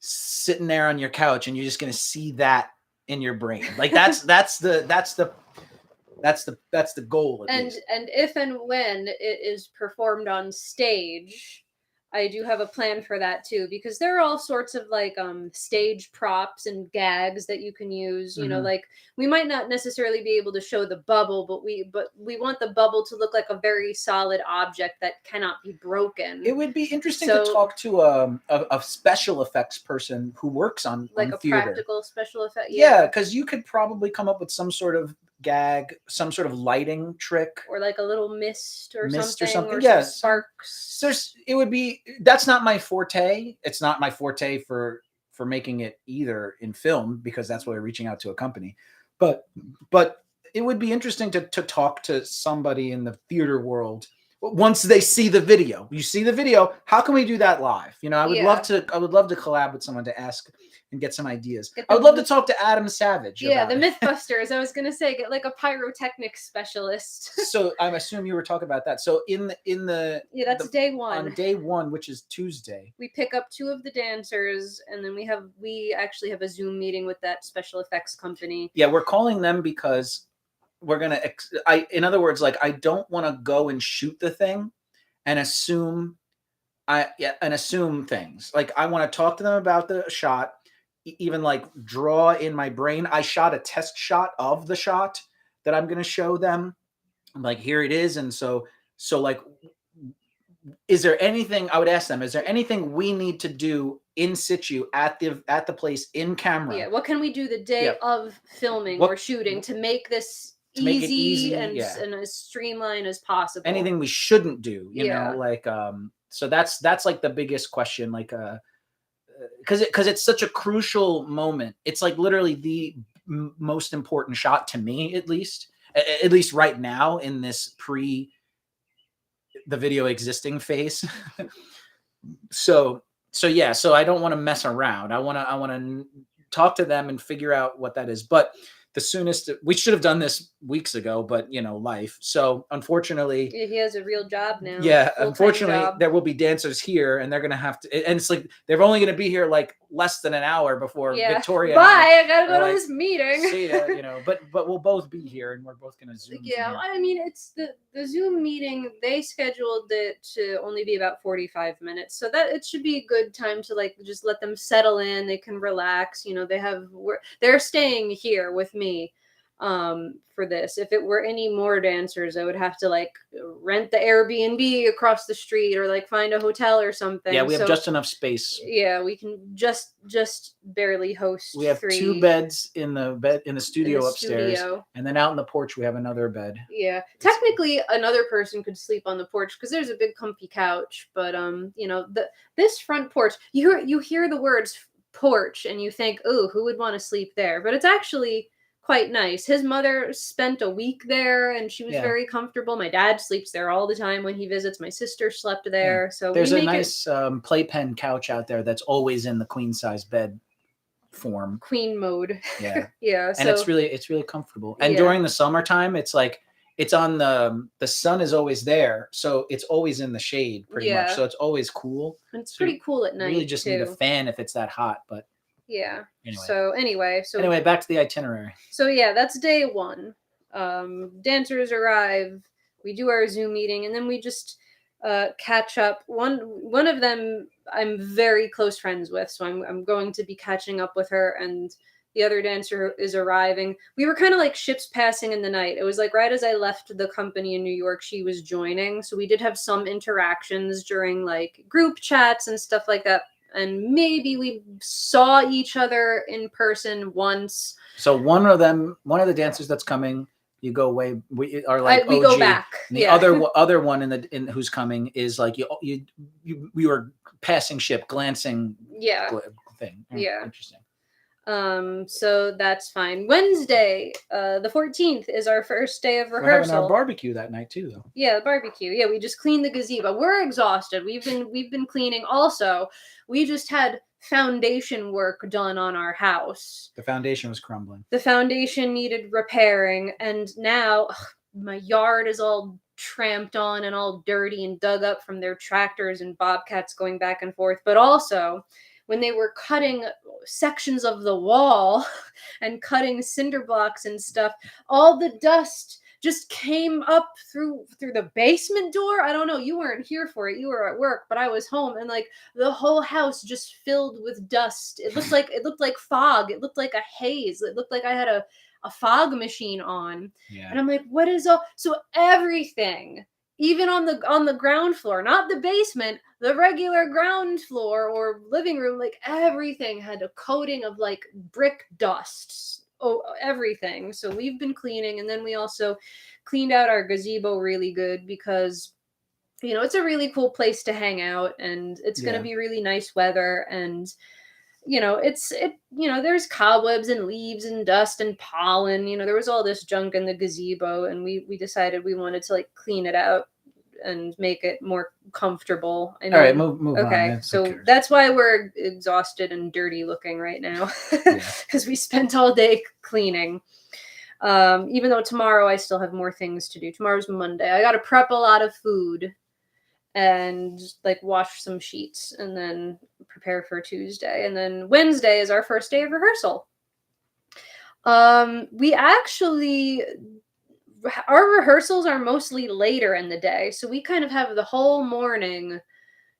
sitting there on your couch, and you're just gonna see that in your brain. Like that's the goal. And if and when it is performed on stage, I do have a plan for that too, because there are all sorts of like stage props and gags that you can use. Like we might not necessarily be able to show the bubble, but we want the bubble to look like a very solid object that cannot be broken. It would be interesting to talk to a special effects person who works on a theater. Practical special effect. Yeah, because you could probably come up with some sort of gag, some sort of lighting trick, or like a little mist or something. Yeah, sparks. That's not my forte. It's not my forte for making it either in film, because that's why we're reaching out to a company. But it would be interesting to talk to somebody in the theater world once they see the video. You see the video, how can we do that live? I would love to collab with someone to ask and get some ideas. I would love to talk to Adam Savage. Yeah, the Mythbusters. I was gonna say, get like a pyrotechnics specialist. So I assume you were talking about that. So in the that's day one. On day one, which is Tuesday, we pick up 2 of the dancers, and then we actually have a Zoom meeting with that special effects company. Yeah, we're calling them because we're gonna. In other words, like I don't want to go and shoot the thing and assume things. Like I want to talk to them about the shot. Even like draw in my brain. I shot a test shot of the shot that I'm going to show them. Like, here it is. And so like, is there anything, I would ask them, is there anything we need to do in situ at the place in camera? Yeah. What can we do the day of filming or shooting to make this easy and as streamlined as possible? Anything we shouldn't do, you know, like, so that's like the biggest question. Like, because it's such a crucial moment. It's like literally the most important shot to me, at least right now in this the video existing phase. so I don't want to mess around. I want to talk to them and figure out what that is. But the soonest, we should have done this weeks ago, but life. So unfortunately, he has a real job now. Yeah, unfortunately, there will be dancers here, and they're gonna have to. And it's like they're only gonna be here like less than an hour before Victoria. Bye. I gotta go to this meeting. See ya, but we'll both be here, and we're both gonna Zoom. Yeah, I mean, it's the Zoom meeting. They scheduled it to only be about 45 minutes, so that it should be a good time to like just let them settle in. They can relax. They're staying here with me for this. If it were any more dancers, I would have to like rent the Airbnb across the street or like find a hotel or something. Yeah, we have just enough space. Yeah, we can just barely host. We have 2 beds in the studio upstairs, and then out in the porch we have another bed. Yeah, technically another person could sleep on the porch because there's a big comfy couch. But this front porch, you hear the words porch and you think, oh, who would want to sleep there? But it's actually quite nice. His mother spent a week there and she was very comfortable. My dad sleeps there all the time when he visits. My sister slept there. So there's a nice playpen couch out there that's always in the queen size bed form. Queen mode. Yeah. Yeah. And it's really comfortable. And during the summertime, it's like it's on the sun is always there, so it's always in the shade pretty much. So it's always cool. And it's pretty cool at night. You really just need a fan if it's that hot, but yeah. Anyway. Anyway, back to the itinerary. So that's day one. Dancers arrive. We do our Zoom meeting, and then we just catch up. One of them I'm very close friends with, so I'm going to be catching up with her, and the other dancer is arriving. We were kind of like ships passing in the night. It was like right as I left the company in New York, she was joining. So we did have some interactions during like group chats and stuff like that. And maybe we saw each other in person once. So one of the dancers that's coming, you go away. We are like we OG. go back. And the other one in who's coming is like we were passing ship, glancing. Yeah. Thing. Yeah. Interesting. So that's fine. Wednesday, the 14th is our first day of We're having our rehearsal. barbecue that night too, though. Yeah, the barbecue. Yeah, we just cleaned the gazebo. We're exhausted. We've been cleaning. Also, we just had foundation work done on our house. The foundation was crumbling. The foundation needed repairing, and now my yard is all tramped on and all dirty and dug up from their tractors and bobcats going back and forth. But also, when they were cutting sections of the wall and cutting cinder blocks and stuff, all the dust just came up through the basement door. I don't know, you weren't here for it, you were at work, but I was home, and like the whole house just filled with dust. It looked like fog. It looked like a haze. It looked like I had a fog machine on. Yeah. And I'm like, what is all? So everything, even on the ground floor, not the basement, the regular ground floor or living room, like everything had a coating of like brick dust. Oh, everything. So we've been cleaning, and then we also cleaned out our gazebo really good because it's a really cool place to hang out, and it's going to be really nice weather, and there's cobwebs and leaves and dust and pollen. There was all this junk in the gazebo, and we decided we wanted to like clean it out and make it more comfortable. All right, move on. Okay, so that's why we're exhausted and dirty looking right now, because we spent all day cleaning. Even though tomorrow I still have more things to do. Tomorrow's Monday. I got to prep a lot of food and like wash some sheets and then prepare for Tuesday. And then Wednesday is our first day of rehearsal. Our rehearsals are mostly later in the day, so we kind of have the whole morning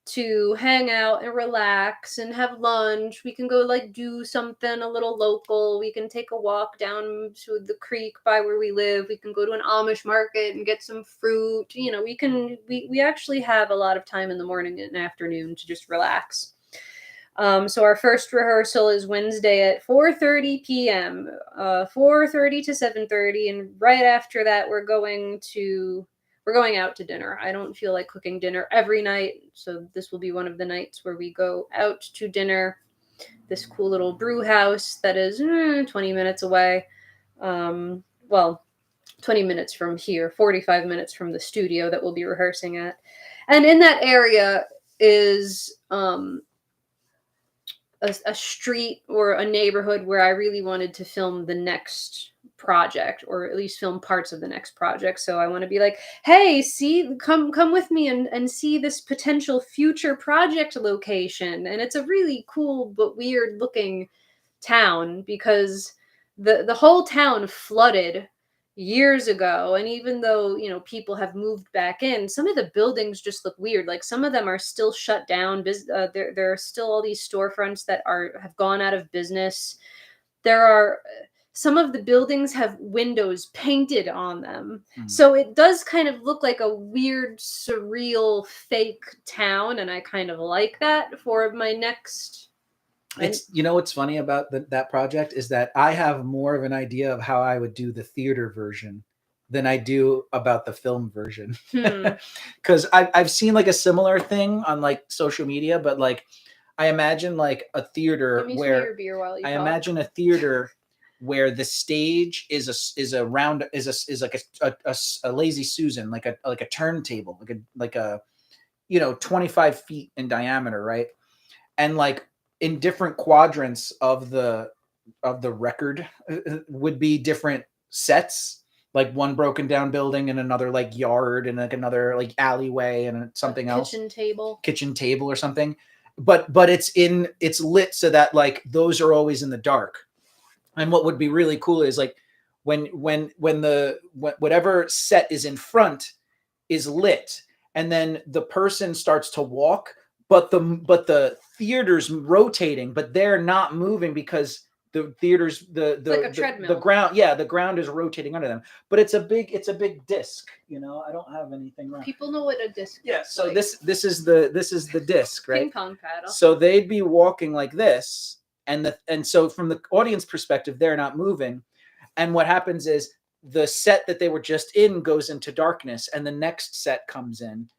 to hang out and relax and have lunch. We can go like do something a little local. We can take a walk down to the creek by where we live. We can go to an Amish market and get some fruit. We actually have a lot of time in the morning and afternoon to just relax. So our first rehearsal is Wednesday at 4:30 p.m. 4:30 to 7:30, and right after that we're going out to dinner. I don't feel like cooking dinner every night, so this will be one of the nights where we go out to dinner. This cool little brew house that is 20 minutes away. 20 minutes from here, 45 minutes from the studio that we'll be rehearsing at. And in that area is a street or a neighborhood where I really wanted to film the next project, or at least film parts of the next project. So I want to be like, hey, come with me and see this potential future project location. And it's a really cool but weird looking town because the whole town flooded years ago, and even though people have moved back in, some of the buildings just look weird. Like some of them are still shut down. There are still all these storefronts that have gone out of business. There are some of the buildings have windows painted on them. So it does kind of look like a weird, surreal, fake town, and I kind of like that for my next. It's what's funny about that project is that I have more of an idea of how I would do the theater version than I do about the film version. Because I've seen like a similar thing on like social media, but like I imagine like a theater where imagine a theater where the stage is like a lazy Susan, like a turntable, like a 25 feet in diameter, right? And like in different quadrants of the record would be different sets, like one broken down building and another like yard and like another like alleyway and something else, kitchen table or something. But it's lit so that like those are always in the dark. And what would be really cool is like when whatever set is in front is lit, and then the person starts to walk, but the theater's rotating, but they're not moving because the theater's the ground, the ground is rotating under them. But it's a big disc, I don't have anything wrong. People know what a disc is. So like. this is the disc, right? Ping pong paddle. So they'd be walking like this, and so from the audience perspective, they're not moving. And what happens is the set that they were just in goes into darkness, and the next set comes in,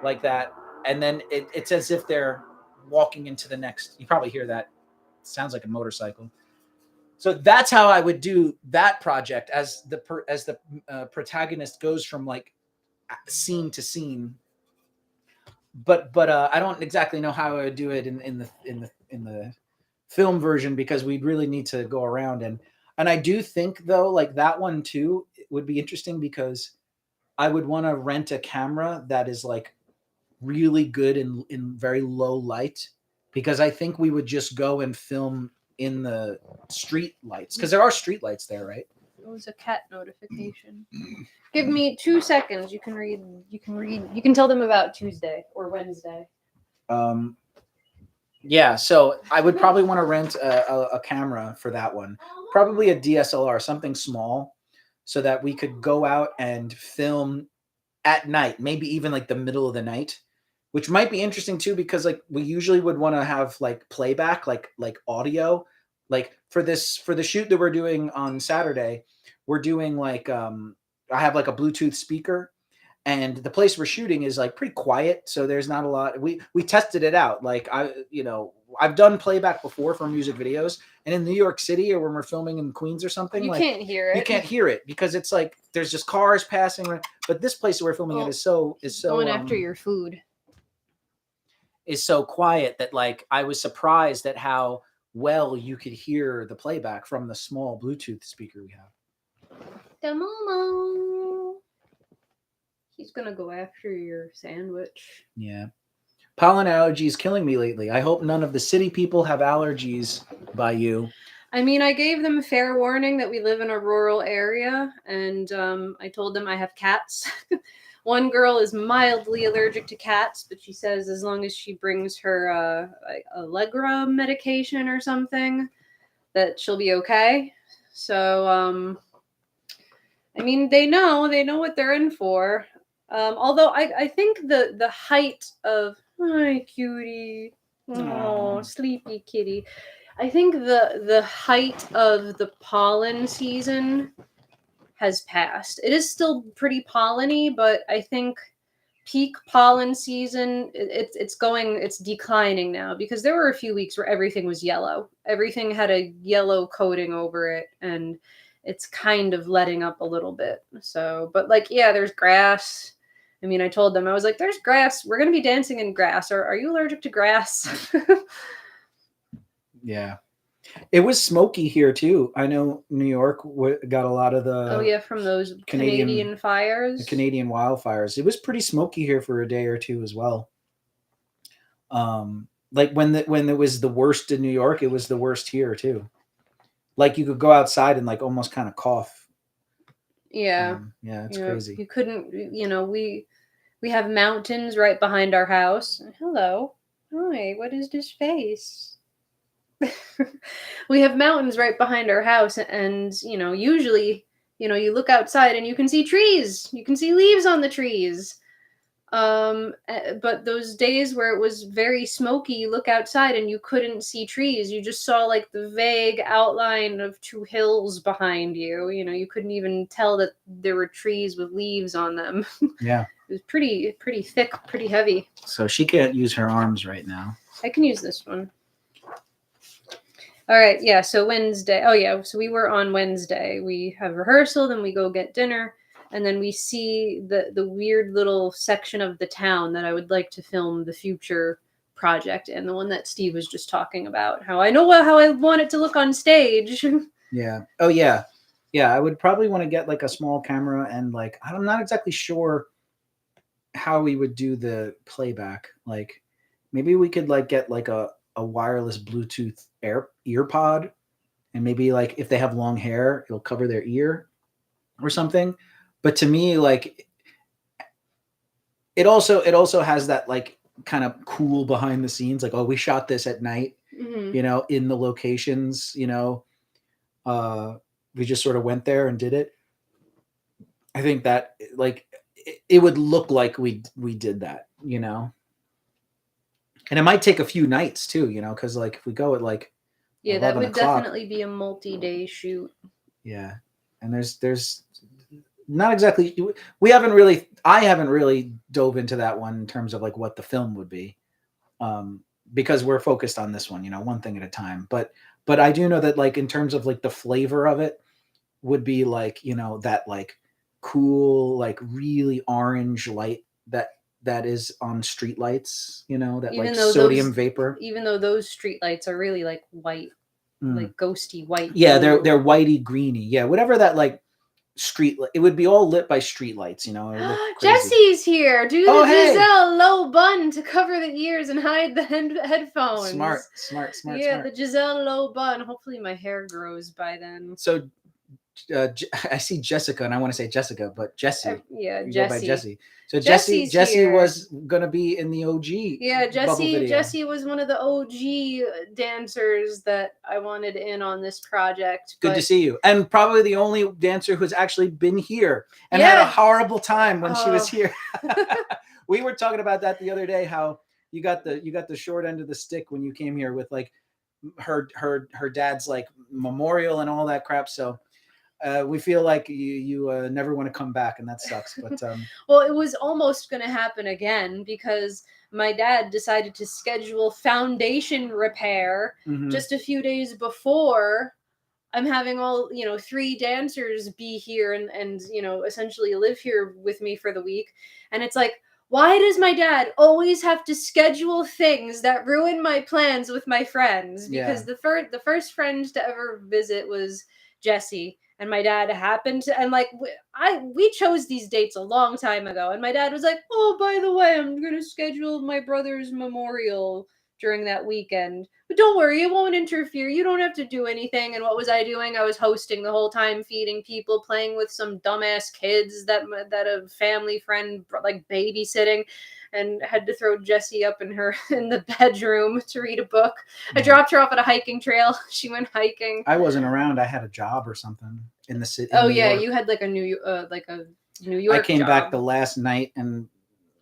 like that. And then it's as if they're walking into the next. You probably hear that sounds like a motorcycle. So that's how I would do that project as the protagonist goes from like scene to scene. But I don't exactly know how I would do it in the film version, because we'd really need to go around, and I do think though like that one too would be interesting, because I would want to rent a camera that is like really good in very low light, because I think we would just go and film in the street lights, because there are street lights there, right? It was a cat notification. Give me 2 seconds. You can read. You can tell them about Tuesday or Wednesday. Yeah, so I would probably want to rent a camera for that one, probably a DSLR, something small, so that we could go out and film at night, maybe even like the middle of the night, which might be interesting too, because like we usually would want to have like playback, like audio, like for the shoot that we're doing on Saturday, we're doing like I have like a Bluetooth speaker, and the place we're shooting is like pretty quiet, so there's not a lot. We tested it out. Like I've done playback before for music videos, and in New York City or when we're filming in Queens or something, You like can't hear it. you can't hear it because it's like there's just cars passing. But this place that we're filming it is so going after your food. Is so quiet that like I was surprised at how well you could hear the playback from the small Bluetooth speaker we have. Momo. He's gonna go after your sandwich. Yeah. Pollen allergy is killing me lately. I hope none of the city people have allergies by you. I mean, I gave them fair warning that we live in a rural area, and I told them I have cats. One girl is mildly allergic to cats, but she says as long as she brings her Allegra medication or something, that she'll be okay. So, I mean, they know what they're in for. Although I think the height of hi cutie, oh sleepy kitty, I think the height of the pollen season has passed. It is still pretty pollen-y, but I think peak pollen season it's declining now, because there were a few weeks where everything was yellow. Everything had a yellow coating over it, and it's kind of letting up a little bit. So, but like, yeah, there's grass. I mean, I told them, I was like, there's grass. We're going to be dancing in grass. Are you allergic to grass? Yeah. It was smoky here too. I know New York got a lot of the from those Canadian fires. The Canadian wildfires. It was pretty smoky here for a day or two as well. Like when it was the worst in New York, it was the worst here too. Like you could go outside and like almost kind of cough. Yeah. Yeah, it's crazy. You couldn't, we have mountains right behind our house. Hello. Hi, what is this face? We have mountains right behind our house, and usually you look outside and you can see trees, you can see leaves on the trees, but those days where it was very smoky, you look outside and you couldn't see trees. You just saw like the vague outline of two hills behind you. You couldn't even tell that there were trees with leaves on them. Yeah. It was pretty thick, pretty heavy. So she can't use her arms right now. I can use this one. All right, yeah, so Wednesday. Oh, yeah, so we were on Wednesday. We have rehearsal, then we go get dinner, and then we see the weird little section of the town that I would like to film the future project, and the one that Steve was just talking about. How I know how I want it to look on stage. Yeah. Oh, yeah. Yeah, I would probably want to get like a small camera, and like I'm not exactly sure how we would do the playback. Like maybe we could like get like a wireless Bluetooth ear pod, and maybe like if they have long hair, it'll cover their ear or something. But to me, like it also has that like kind of cool behind the scenes, like, oh, we shot this at night, in the locations, we just sort of went there and did it. I think that like it would look like we did that, and it might take a few nights too, because like if we go at like that would definitely be a multi-day shoot. Yeah, and there's not exactly I haven't really dove into that one in terms of like what the film would be, because we're focused on this one, you know, one thing at a time. But I do know that like in terms of like the flavor of it would be like, you know, that like cool, like really orange light that is on street lights, you know, that Even like though sodium those vapor. even though those street lights are really like white, like ghosty white. Yeah, blue. they're whitey greeny. Yeah, whatever that like street. It would be all lit by street lights. You know, it would look crazy. Jesse's here. Do Oh, the hey. Giselle low bun to cover the ears and hide the headphones. Smart. Yeah, the Giselle low bun. Hopefully my hair grows by then. So I see Jessica, and I want to say Jessica, but Jessie. Yeah, you Jessie. go by Jessie. So Jesse's Jessie here. was gonna be in the OG. Yeah, Bubble video. Jessie was one of the OG dancers that I wanted in on this project. Good to see you, and probably the only dancer who's actually been here and Yeah. had a horrible time when she was here. We were talking about that the other day. How you got the short end of the stick when you came here with like her dad's like memorial and all that crap. So. We feel like you never want to come back, and that sucks. But well, it was almost going to happen again because my dad decided to schedule foundation repair just a few days before I'm having all 3 dancers be here and essentially live here with me for the week. And it's like, why does my dad always have to schedule things that ruin my plans with my friends? Because the first friend to ever visit was Jessie. And my dad happened to, and like, we chose these dates a long time ago. And my dad was like, oh, by the way, I'm going to schedule my brother's memorial during that weekend. But don't worry, it won't interfere. You don't have to do anything. And what was I doing? I was hosting the whole time, feeding people, playing with some dumbass kids that a family friend, like babysitting. And had to throw Jessie up in the bedroom to read a book. I dropped her off at a hiking trail. She went hiking. I wasn't around. I had a job or something in the city. Oh yeah, you had like a New York. I came job. back the last night and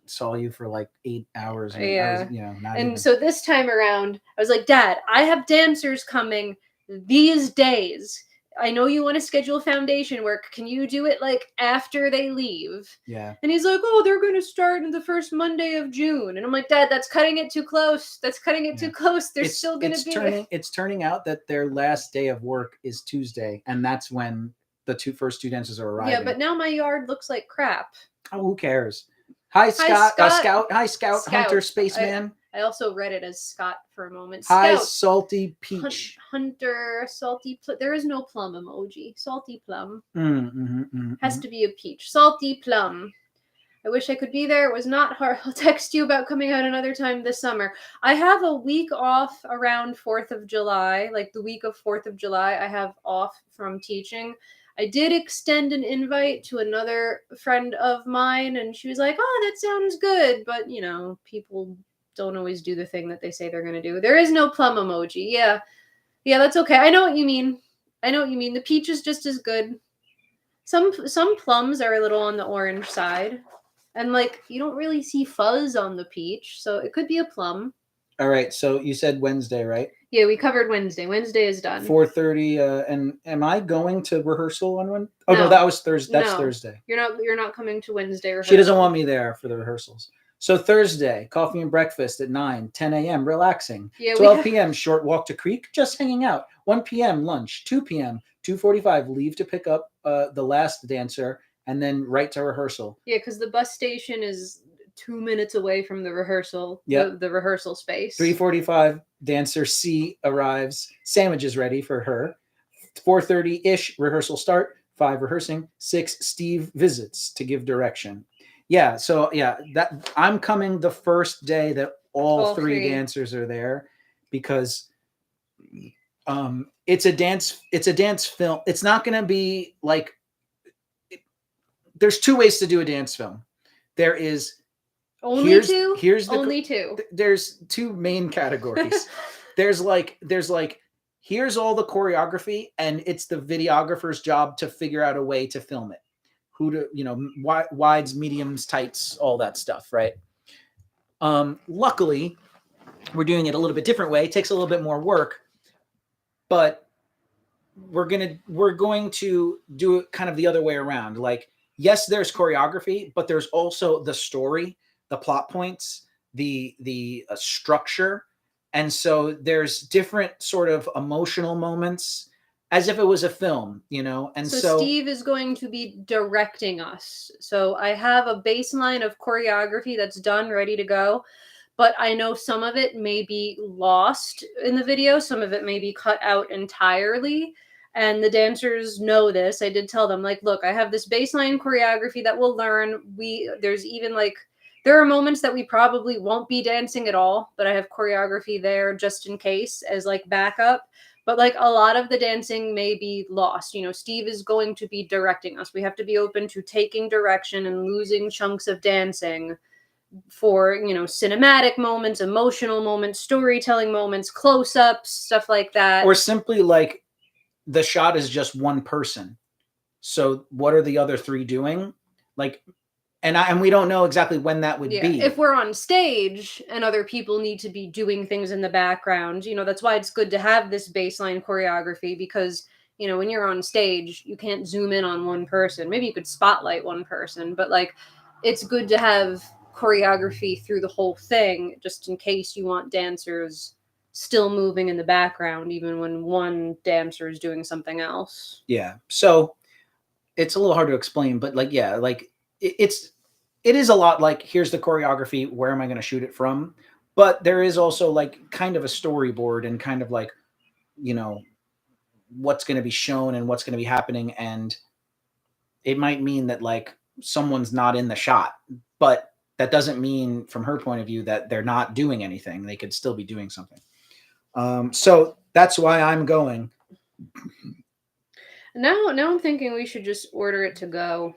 saw you for like 8 hours. And yeah, I was, so this time around, I was like, Dad, I have dancers coming these days. I know you want to schedule foundation work. Can you do it like after they leave? Yeah. And he's like, oh, they're going to start in the first Monday of June. And I'm like, Dad, that's cutting it too close. That's cutting it too close. There's still going to be. It's turning out that their last day of work is Tuesday. And that's when the first two dancers are arriving. Yeah, but now my yard looks like crap. Oh, who cares? Hi, Scott. Scout. Hi, Scout. Hunter, Spaceman. I also read it as Scott for a moment. Hi, Scout. Salty Peach. Hunter, Salty. There is no plum emoji. Salty plum. Has to be a peach. Salty plum. I wish I could be there. It was not hard. I'll text you about coming out another time this summer. I have a week off around 4th of July. Like the week of 4th of July, I have off from teaching. I did extend an invite to another friend of mine, and she was like, oh, that sounds good. But, people don't always do the thing that they say they're going to do. There is no plum emoji. Yeah, that's okay. I know what you mean. The peach is just as good. Some plums are a little on the orange side. And, like, you don't really see fuzz on the peach, so it could be a plum. All right, so you said Wednesday, right? Yeah, we covered Wednesday. Wednesday is done. 4:30. And am I going to rehearsal on Wednesday? Oh no, that was Thursday. That's Thursday. You're not coming to Wednesday rehearsal. She doesn't want me there for the rehearsals. So Thursday, coffee and breakfast at 9, 10 a.m. relaxing. Yeah, 12 p.m. short walk to Creek, just hanging out. 1 p.m. lunch. 2 p.m. 2:45 leave to pick up the last dancer, and then right to rehearsal. Yeah, because the bus station is 2 minutes away from the rehearsal. Yep. The rehearsal space. 3:45 dancer C arrives. Sandwiches ready for her. 4:30-ish rehearsal start. 5 rehearsing. 6 Steve visits to give direction. Yeah, so that I'm coming the first day that all three dancers are there, because it's a dance film. It's not going to be like there's 2 ways to do a dance film. There is Here's two. There's 2 main categories. there's like here's all the choreography, and it's the videographer's job to figure out a way to film it. Who to, wides, mediums, tights, all that stuff, right? Luckily, we're doing it a little bit different way. It takes a little bit more work, but we're going to do it kind of the other way around. Like, yes, there's choreography, but there's also the story, the plot points, the structure, And so there's different sort of emotional moments as if it was a film, And so Steve is going to be directing us. So I have a baseline of choreography that's done, ready to go. But I know some of it may be lost in the video. Some of it may be cut out entirely. And the dancers know this. I did tell them, like, look, I have this baseline choreography that we'll learn. There's even like, there are moments that we probably won't be dancing at all, but I have choreography there just in case as like backup. But like a lot of the dancing may be lost. Steve is going to be directing us. We have to be open to taking direction and losing chunks of dancing for, cinematic moments, emotional moments, storytelling moments, close-ups, stuff like that. Or simply like the shot is just one person. So what are the other three doing? Like, and we don't know exactly when that would be. If we're on stage and other people need to be doing things in the background, that's why it's good to have this baseline choreography, because when you're on stage, you can't zoom in on one person. Maybe you could spotlight one person, but like it's good to have choreography through the whole thing, just in case you want dancers still moving in the background even when one dancer is doing something else. Yeah. So it's a little hard to explain, but like, yeah, like it is a lot like, here's the choreography, where am I going to shoot it from? But there is also like kind of a storyboard and kind of like, what's going to be shown and what's going to be happening. And it might mean that like someone's not in the shot, but that doesn't mean from her point of view that they're not doing anything. They could still be doing something. So that's why I'm going. Now I'm thinking we should just order it to go,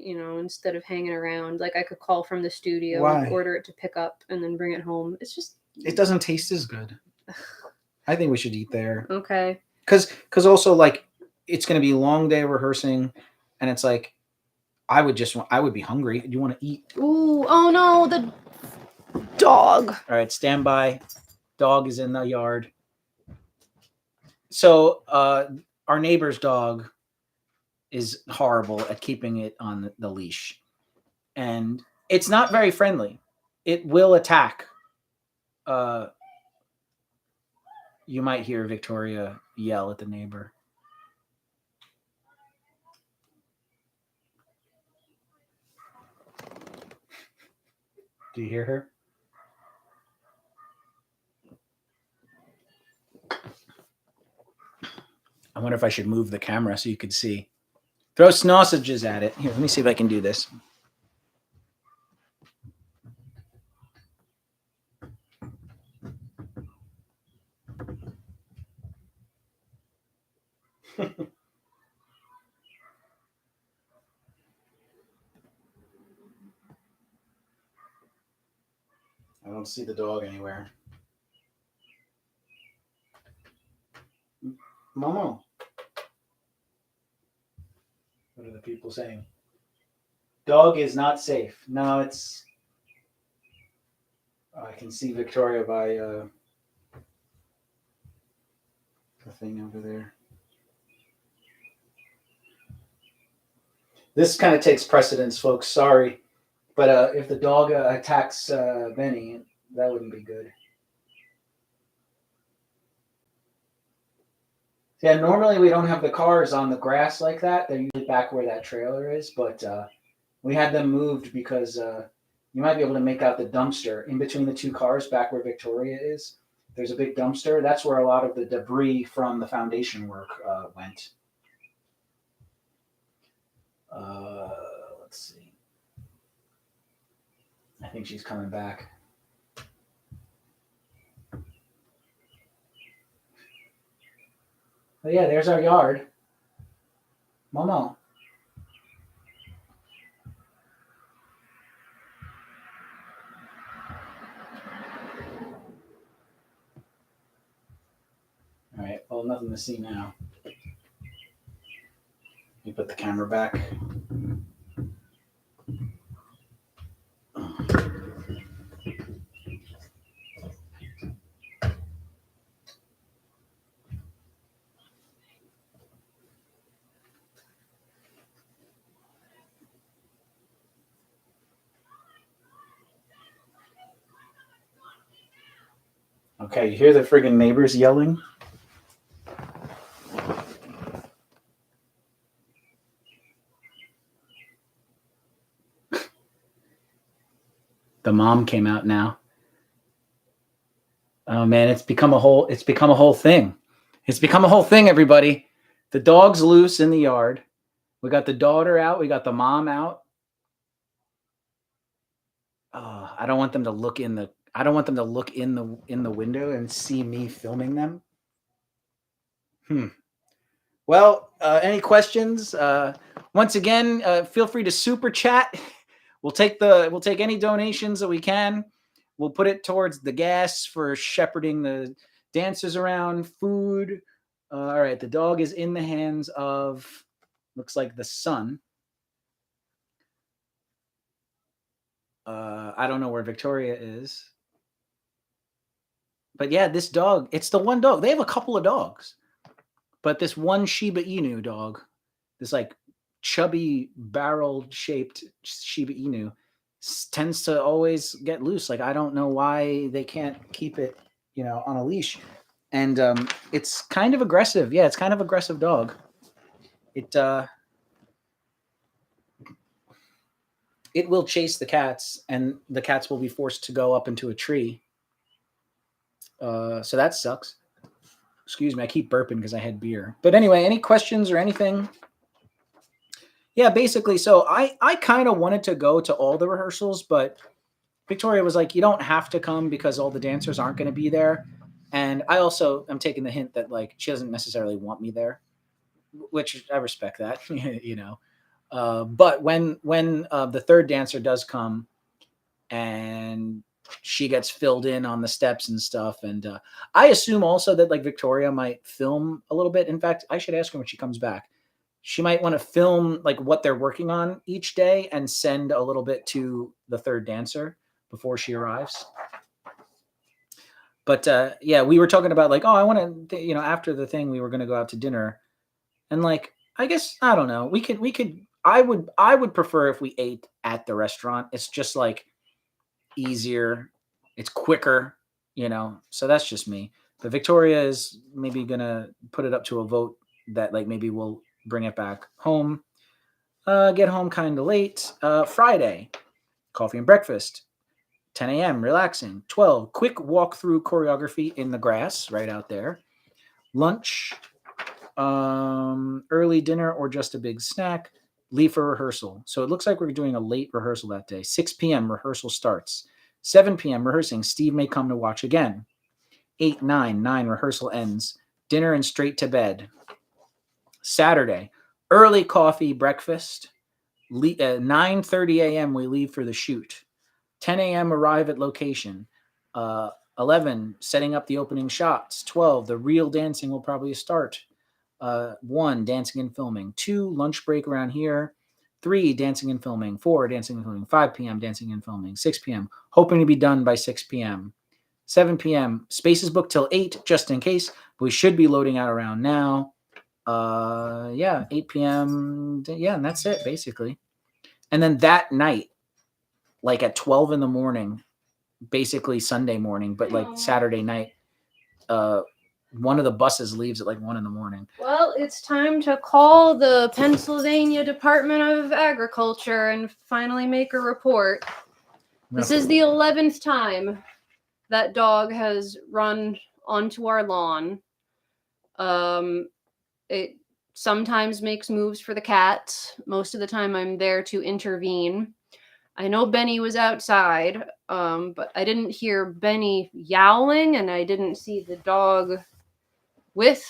instead of hanging around. Like I could call from the studio Why? and order it to pick up and then bring it home. It's just, it doesn't taste as good. I think we should eat there. Okay. Because also like it's going to be a long day of rehearsing, and it's like I would be hungry. Do you want to eat? Ooh, oh no, the dog. All right, stand by. Dog is in the yard. So our neighbor's dog is horrible at keeping it on the leash, and it's not very friendly. It will attack. You might hear Victoria yell at the neighbor. Do you hear her? I wonder if I should move the camera so you could see. Throw sausages at it. Here, let me see if I can do this. I don't see the dog anywhere. Momo. What are the people saying? Dog is not safe. No, it's... I can see Victoria by the thing over there. This kind of takes precedence, folks. Sorry. But if the dog attacks Benny, that wouldn't be good. Yeah, normally we don't have the cars on the grass like that. They're usually back where that trailer is, but we had them moved because you might be able to make out the dumpster in between the two cars back where Victoria is. There's a big dumpster. That's where a lot of the debris from the foundation work went. Let's see. I think she's coming back. Oh yeah, there's our yard. Momo. All right, well, nothing to see now. Let me put the camera back. Okay, you hear the friggin' neighbors yelling? The mom came out now. Oh man, it's become a whole thing. It's become a whole thing, everybody. The dog's loose in the yard. We got the daughter out, we got the mom out. Oh, I don't want them to look in the window and see me filming them. Well, any questions? Once again, feel free to super chat. We'll take any donations that we can. We'll put it towards the gas for shepherding the dancers around, food. All right, the dog is in the hands of, looks like the son. I don't know where Victoria is. But yeah, this dog, it's the one dog. They have a couple of dogs. But this one Shiba Inu dog, this like chubby barrel-shaped Shiba Inu, tends to always get loose. Like I don't know why they can't keep it, on a leash. And it's kind of aggressive. Yeah, it's kind of aggressive dog. It will chase the cats, and the cats will be forced to go up into a tree. So that sucks. Excuse me, I keep burping because I had beer. But anyway, any questions or anything? Yeah, basically. So I kind of wanted to go to all the rehearsals, but Victoria was like, you don't have to come because all the dancers aren't going to be there. And I also am taking the hint that like she doesn't necessarily want me there, which I respect that, But when the third dancer does come and she gets filled in on the steps and stuff, and I assume also that like Victoria might film a little bit. In fact, I should ask her when she comes back. She might want to film like what they're working on each day and send a little bit to the third dancer before she arrives. But yeah, we were talking about like, oh, I want to, after the thing, we were going to go out to dinner, and like, I guess I don't know. We could. I would prefer if we ate at the restaurant. It's just like easier. It's quicker, So that's just me. But Victoria is maybe gonna put it up to a vote that like maybe we'll bring it back home. Get home kind of late. Friday, coffee and breakfast. 10 a.m. relaxing. 12, quick walkthrough choreography in the grass right out there. Lunch, early dinner or just a big snack. Leave for rehearsal. So it looks like we're doing a late rehearsal that day. 6 p.m. rehearsal starts. 7 p.m. rehearsing. Steve may come to watch again. 8, 9 rehearsal ends. Dinner and straight to bed. Saturday, early coffee, breakfast. 9:30 a.m. we leave for the shoot. 10 a.m. arrive at location. 11, setting up the opening shots. 12, the real dancing will probably start. 1, dancing and filming. 2, lunch break around here. 3, dancing and filming. 4, dancing and filming. 5 p.m., dancing and filming. 6 p.m., hoping to be done by 6 p.m. 7 p.m., space is booked till 8, just in case, but we should be loading out around now. 8 p.m., yeah, and that's it, basically. And then that night, like at 12 in the morning, basically Sunday morning, but like Saturday night, one of the buses leaves at like 1 in the morning. Well, it's time to call the Pennsylvania Department of Agriculture and finally make a report. This is the 11th time that dog has run onto our lawn. It sometimes makes moves for the cats. Most of the time I'm there to intervene. I know Benny was outside, but I didn't hear Benny yowling, and I didn't see the dog with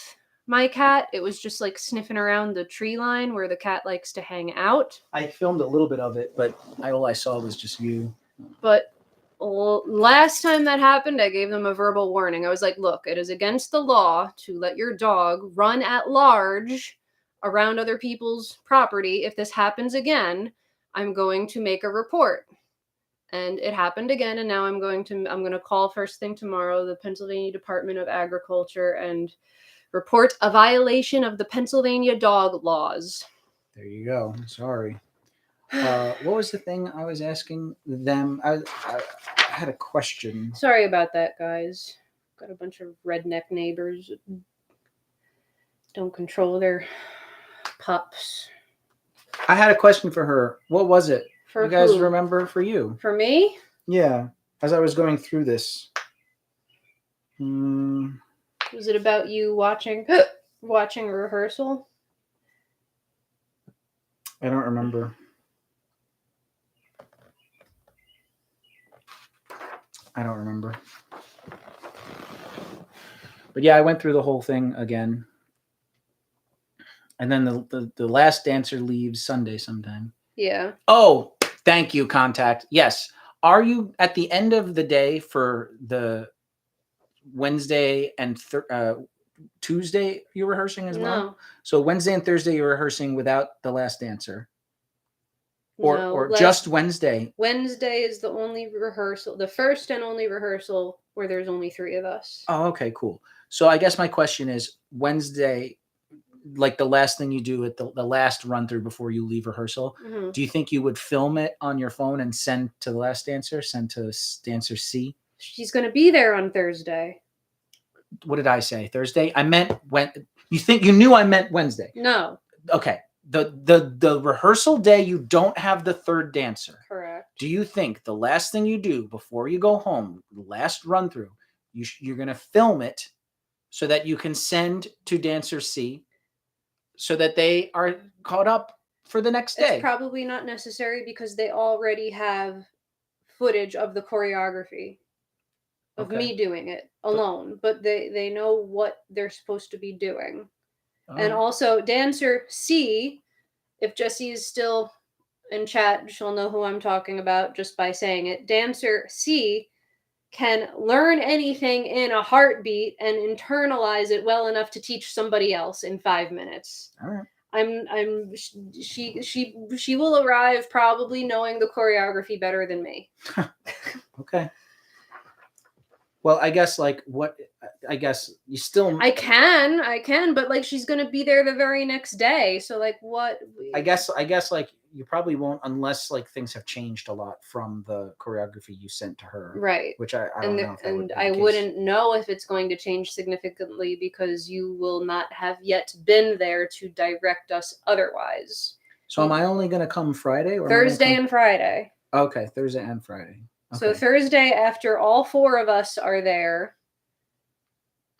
my cat. It was just like sniffing around the tree line where the cat likes to hang out. I filmed a little bit of it, but all I saw was just you. But last time that happened, I gave them a verbal warning. I was like, look, it is against the law to let your dog run at large around other people's property. If this happens again, I'm going to make a report. And it happened again, and now I'm going to call first thing tomorrow the Pennsylvania Department of Agriculture and report a violation of the Pennsylvania dog laws. There you go. Sorry. What was the thing I was asking them? I had a question. Sorry about that, guys. Got a bunch of redneck neighbors that don't control their pups. I had a question for her. What was it? For you guys who? remember for you? For me? Yeah. As I was going through this. Was it about you watching rehearsal? I don't remember. But yeah, I went through the whole thing again. And then the last dancer leaves Sunday sometime. Yeah. Oh, thank you, Contact. Yes. Are you at the end of the day for the Wednesday and Tuesday you're rehearsing as well? No. So Wednesday and Thursday you're rehearsing without the last dancer? No, Or just Wednesday? Wednesday is the only rehearsal, the first and only rehearsal where there's only 3 of us. Oh, okay, cool. So I guess my question is Wednesday, like the last thing you do at the last run through before you leave rehearsal, Mhm. do you think you would film it on your phone and send to the last dancer, send to dancer C? She's going to be there on Thursday. What did I say? Thursday? I meant when you think you knew I meant Wednesday. No. Okay. The rehearsal day you don't have the third dancer. Correct. Do you think the last thing you do before you go home, the last run through, you're going to film it so that you can send to dancer C so that they are caught up for the next day? It's probably not necessary because they already have footage of the choreography of me doing it alone, but they know what they're supposed to be doing. And also dancer C, if Jessie is still in chat, she'll know who I'm talking about just by saying it. Dancer C can learn anything in a heartbeat and internalize it well enough to teach somebody else in 5 minutes. All right. She will arrive probably knowing the choreography better than me. Okay. Well, I guess you still. I can, but like she's gonna be there the very next day. So like, what? I guess like you probably won't unless like things have changed a lot from the choreography you sent to her, right? Which I don't know. And I wouldn't know if it's going to change significantly because you will not have yet been there to direct us otherwise. So am I only going to come Friday or Thursday and Friday? Okay, Thursday and Friday. Okay. So Thursday after all 4 of us are there.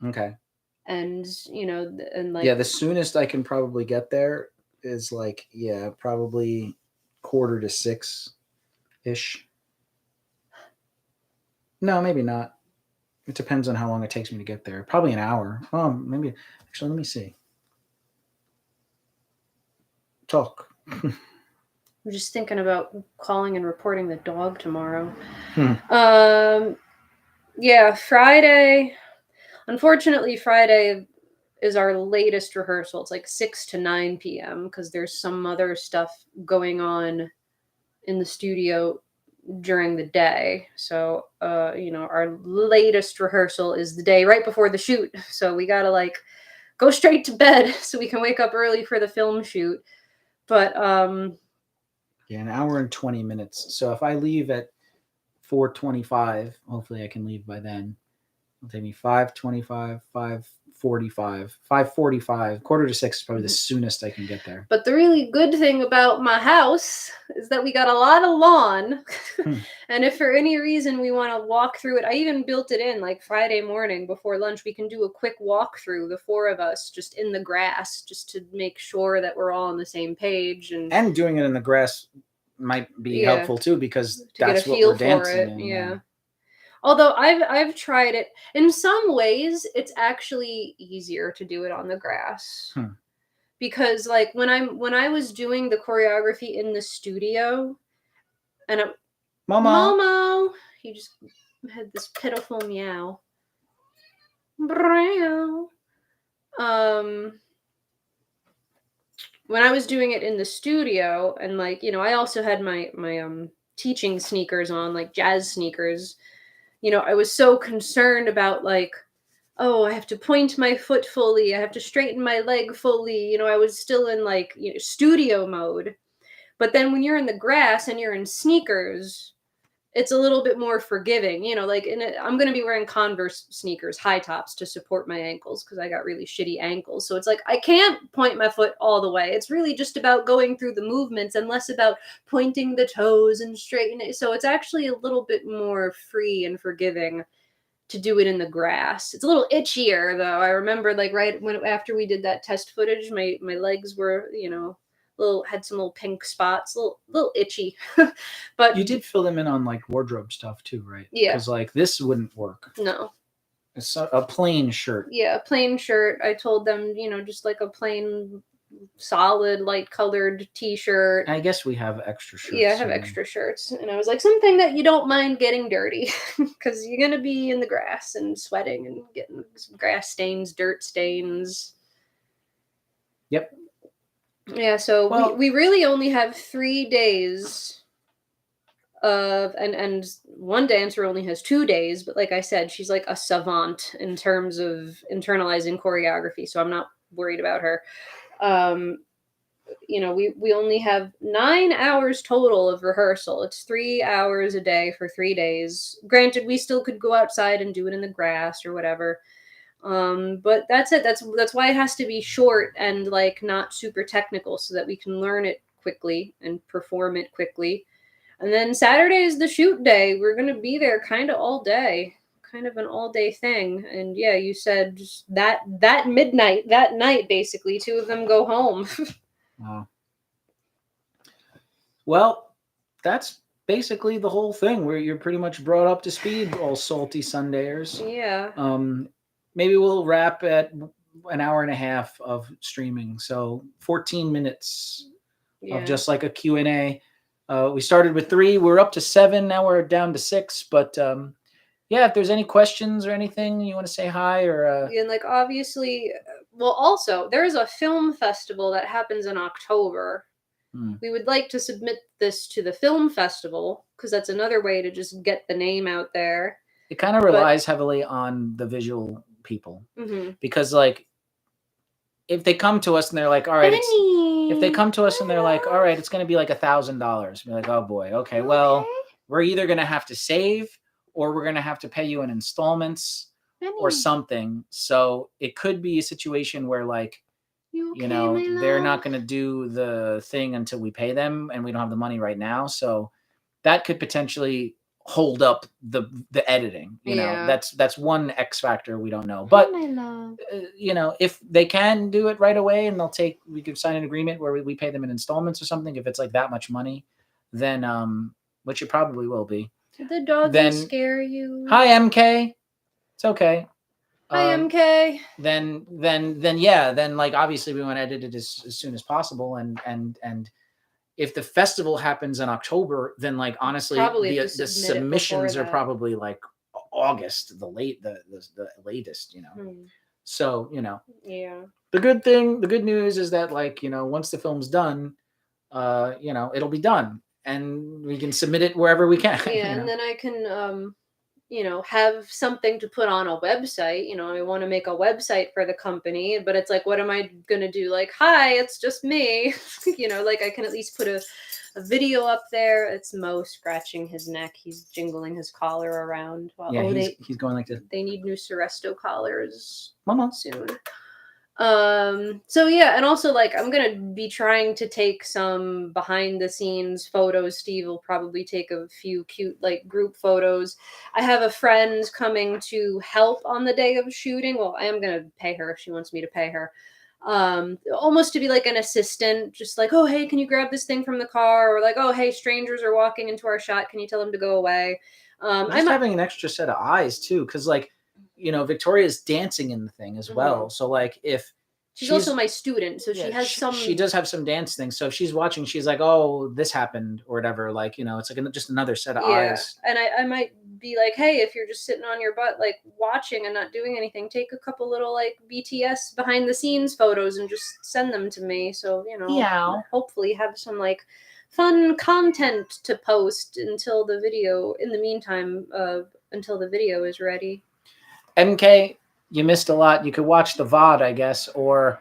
Okay. And and like the soonest I can probably get there is like probably 5:45-ish. No, maybe not. It depends on how long it takes me to get there. Probably an hour. Oh, maybe. Actually, let me see. Talk. I'm just thinking about calling and reporting the dog tomorrow. Yeah, Friday. Unfortunately, Friday is our latest rehearsal. It's like 6 to 9 p.m. because there's some other stuff going on in the studio during the day. So, our latest rehearsal is the day right before the shoot. So we gotta like go straight to bed so we can wake up early for the film shoot. But an hour and 20 minutes. So if I leave at 4:25, hopefully I can leave by then. It'll take me 5:25, 5:45, 5:45, 5:45 is probably the soonest I can get there. But the really good thing about my house is that we got a lot of lawn. And if for any reason we want to walk through it, I even built it in like Friday morning before lunch. We can do a quick walkthrough, the 4 of us, just in the grass, just to make sure that we're all on the same page. And doing it in the grass might be helpful too, because that's what we're dancing in. Yeah. Although I've tried it. In some ways, it's actually easier to do it on the grass. Because like when I was doing the choreography in the studio, and Momo, he just had this pitiful meow. When I was doing it in the studio, and like I also had my teaching sneakers on, like jazz sneakers. I was so concerned about like, oh, I have to point my foot fully. I have to straighten my leg fully. I was still in like studio mode. But then when you're in the grass and you're in sneakers, it's a little bit more forgiving, you know, like I'm going to be wearing Converse sneakers, high tops to support my ankles because I got really shitty ankles. So it's like I can't point my foot all the way. It's really just about going through the movements and less about pointing the toes and straightening it. So it's actually a little bit more free and forgiving to do it in the grass. It's a little itchier though. I remember like right when after we did that test footage, my legs were, you know, little had some little pink spots, little itchy. But You did fill them in on like wardrobe stuff too, right? Yeah. Because like this wouldn't work. No. It's a plain shirt. Yeah, plain shirt. I told them, you know, just like a plain solid light colored t-shirt. I guess we have extra shirts. Yeah, I have extra shirts. And I was like, something that you don't mind getting dirty because you're going to be in the grass and sweating and getting grass stains, dirt stains. Yep. Yeah, so Well, we really only have 3 days of, and one dancer only has 2 days, but like I said, she's like a savant in terms of internalizing choreography, so I'm not worried about her. You know, we only have 9 hours total of rehearsal. It's 3 hours a day for 3 days. Granted, we still could go outside and do it in the grass or whatever. But that's it. That's why it has to be short and like not super technical so that we can learn it quickly and perform it quickly. And then Saturday is the shoot day. We're gonna be there kind of all day, kind of an all day thing. And yeah, you said just that midnight, that night, basically, 2 of them go home. Wow. Well, that's basically the whole thing. Where you're pretty much brought up to speed, all salty Sundayers. Yeah. Maybe we'll wrap at an hour and a half of streaming, so 14 minutes of just like a Q&A. We started with 3, we're up to 7, now we're down to 6. But yeah, if there's any questions or anything you want to say hi or and like obviously, well, also there's a film festival that happens in October. We would like to submit this to the film festival because that's another way to just get the name out there. It kind of relies heavily on the visual people, because like if they come to us and they're like, all right, if they come to us and they're like, all right, it's going to be like $1,000, we're like, oh boy, okay, well, we're either going to have to save or we're going to have to pay you in installments or something. So it could be a situation where like, you know, they're not going to do the thing until we pay them, and we don't have the money right now. So that could potentially hold up the editing. You know, that's one X factor we don't know. But you know, if they can do it right away and we could sign an agreement where we pay them in installments or something. If it's like that much money, then which it probably will be. Did the doggy scare you? Hi, MK. It's okay. Hi, MK. Then yeah, then like obviously we want to edit it as soon as possible, and if the festival happens in October, then like honestly the submissions are probably like August, the latest, you know. So, you know. Yeah. The good news is that like, you know, once the film's done, you know, it'll be done and we can submit it wherever we can. Yeah, and then I can you know, have something to put on a website. You know, I want to make a website for the company, but it's like, what am I going to do? Like, hi, it's just me. You know, like I can at least put a video up there. It's Mo scratching his neck. He's jingling his collar around. While, he's going like this. They need new Seresto collars Mama. soon. So yeah, and also like I'm gonna be trying to take some behind the scenes photos. Steve will probably take a few cute like group photos. I have a friend coming to help on the day of shooting. Well, I am gonna pay her if she wants me to pay her. Almost to be like an assistant, just like, oh hey, can you grab this thing from the car? Or like, oh hey, strangers are walking into our shot, can you tell them to go away? I'm having an extra set of eyes too, because like, you know, Victoria's dancing in the thing as well. So like if she's also my student, so she has she does have some dance things. So if she's watching, she's like, oh, this happened or whatever. Like, you know, it's like just another set of eyes. And I might be like, hey, if you're just sitting on your butt, like watching and not doing anything, take a couple little like BTS behind the scenes photos and just send them to me. So, you know, hopefully have some like fun content to post until the video, in the meantime, until the video is ready. MK, you missed a lot. You could watch the VOD, I guess, or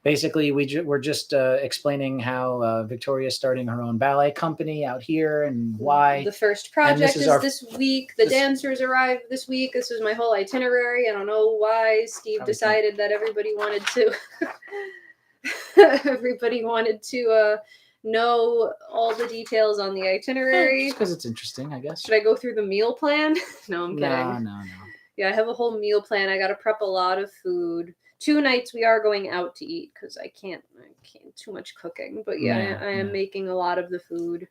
basically we're just explaining how Victoria's starting her own ballet company out here and why. The first And this project is is our- this week. The this- dancers arrived this week. This was my whole itinerary. I don't know why Steve Probably decided that everybody wanted to everybody wanted to know all the details on the itinerary. Just because it's interesting, I guess. Should I go through the meal plan? No, I'm kidding. No. Yeah, I have a whole meal plan. I got to prep a lot of food. 2 nights we are going out to eat because I can't too much cooking. But yeah, I am making a lot of the food.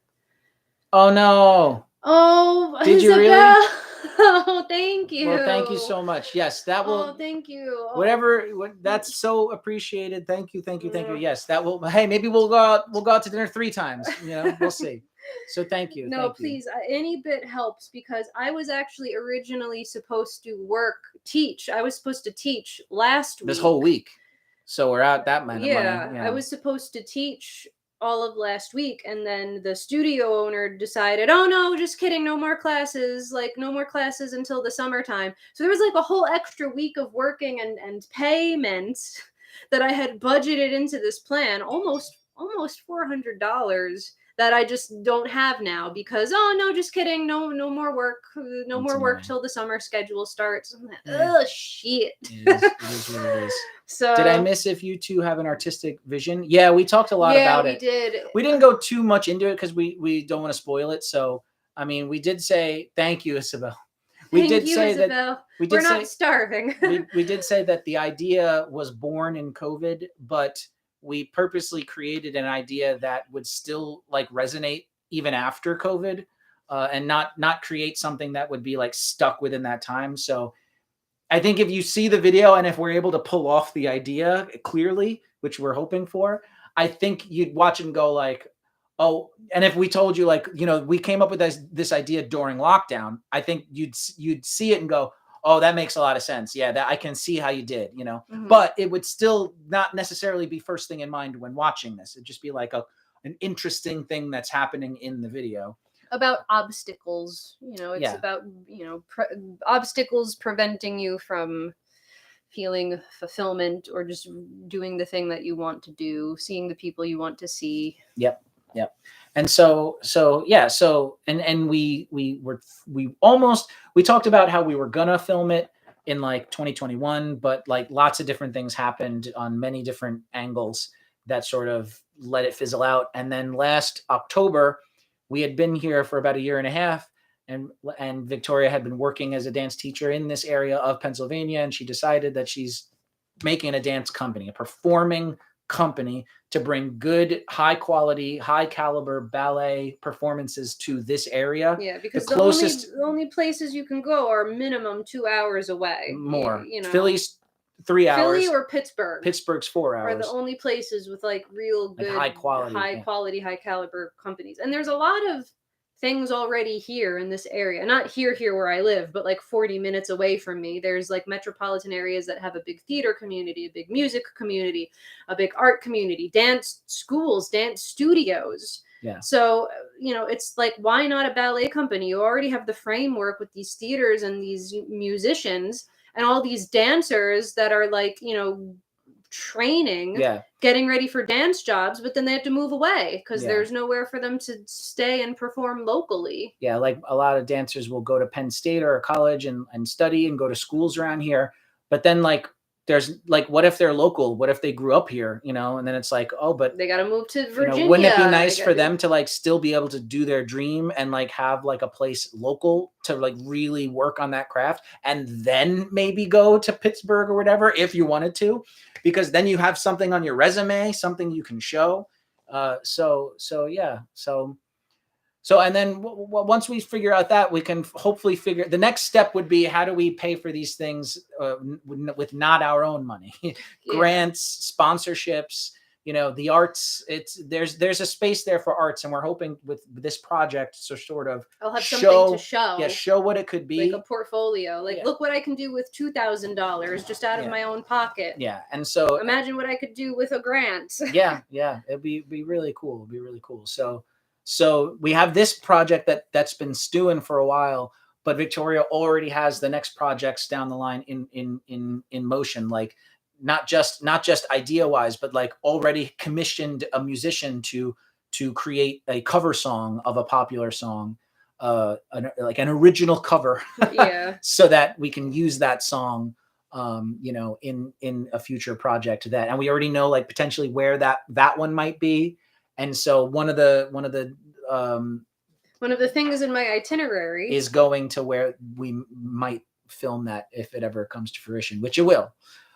Oh no! Oh, Did you Isabel. really? Oh, thank you. Well, thank you so much. Yes, that will. Oh, thank you. That's so appreciated. Thank you. Yes, that will. Hey, maybe we'll go out to dinner 3 times. We'll see. So thank you. No, please, any bit helps because I was actually originally supposed to teach. I was supposed to teach last week. This whole week. So we're out that amount of money. Yeah, I was supposed to teach all of last week, and then the studio owner decided, oh no, just kidding, no more classes, no more classes until the summertime. So there was a whole extra week of working and payments that I had budgeted into this plan, almost $400 that I just don't have now because oh no, just kidding, no more work, no more work till the summer schedule starts. I'm like, oh shit. It is what it is. So did I miss if you two have an artistic vision? Yeah, we talked a lot about it. Yeah, we did. We didn't go too much into it because we don't want to spoil it. So I mean, we did say thank you, Isabel. We're not starving. we did say that the idea was born in COVID, but we purposely created an idea that would still resonate even after COVID, and not create something that would be stuck within that time. So I think if you see the video and if we're able to pull off the idea clearly, which we're hoping for, I think you'd watch and go oh, and if we told you we came up with this idea during lockdown, I think you'd see it and go, oh, that makes a lot of sense. Yeah, that I can see how you did, Mm-hmm. But it would still not necessarily be first thing in mind when watching this. It'd just be an interesting thing that's happening in the video. About obstacles, it's about, obstacles preventing you from feeling fulfillment or just doing the thing that you want to do, seeing the people you want to see. Yep. And so and we talked about how we were gonna film it in 2021, but lots of different things happened on many different angles that sort of let it fizzle out. And then last October, we had been here for about 1.5 years, and Victoria had been working as a dance teacher in this area of Pennsylvania, and she decided that she's making a dance company, a performing company, to bring good, high quality, high caliber ballet performances to this area. Yeah, because the only places you can go are minimum 2 hours away. More. Philly's 3 hours. Philly or Pittsburgh. Pittsburgh's 4 hours. Are the only places with real good, high quality, high caliber companies. And there's a lot of things already here in this area. Not here where I live, but 40 minutes away from me. There's metropolitan areas that have a big theater community, a big music community, a big art community, dance schools, dance studios. Yeah. So, it's why not a ballet company? You already have the framework with these theaters and these musicians and all these dancers that are training, getting ready for dance jobs, but then they have to move away because there's nowhere for them to stay and perform locally. Yeah, a lot of dancers will go to Penn State or a college and study and go to schools around here. But then there's what if they're local? What if they grew up here? And then it's oh, but they got to move to Virginia. Wouldn't it be nice for them to still be able to do their dream and have a place local to really work on that craft, and then maybe go to Pittsburgh or whatever if you wanted to, because then you have something on your resume, something you can show. So, and then once we figure out that, we can hopefully the next step would be, how do we pay for these things with not our own money? Grants, sponsorships, the arts. There's a space there for arts, and we're hoping with this project to sort of I'll have something to show. Yeah, show what it could be. A portfolio. Look what I can do with $2,000 just out of my own pocket. Yeah, and so imagine what I could do with a grant. yeah, it'd be really cool. It'd be really cool. So we have this project that's been stewing for a while, but Victoria already has the next projects down the line in motion. not just idea wise, but like already commissioned a musician to create a cover song of a popular song, like an original cover, Yeah. so that we can use that song, in a future project. And we already know like potentially where that one might be. And so one of the things in my itinerary is going to where we might film that if it ever comes to fruition, which it will.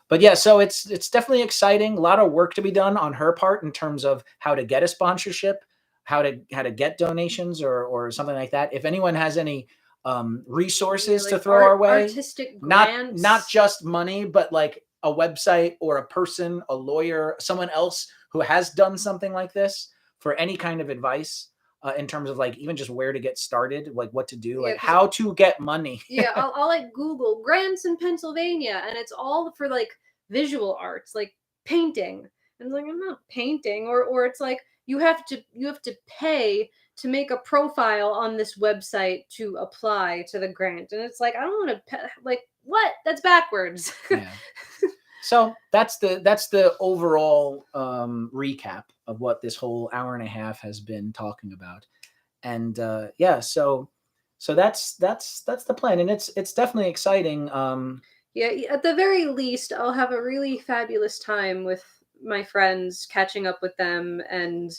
But yeah, so it's definitely exciting. A lot of work to be done on her part in terms of how to get a sponsorship, how to get donations or something like that. If anyone has any resources to throw our way, artistic grants, not just money, but like a website or a person, a lawyer, someone else who has done something like this, for any kind of advice. In terms of like even just where to get started, like what to do, like how to get money. Yeah, I'll like Google grants in Pennsylvania, and it's all for like visual arts, like painting. And it's like, I'm not painting, or it's like you have to pay to make a profile on this website to apply to the grant, and it's like I don't want to like what? That's backwards. Yeah. So that's the overall recap of what this whole hour and a half has been talking about. And yeah, so that's the plan, and it's definitely exciting. Yeah, at the very least, I'll have a really fabulous time with my friends, catching up with them, and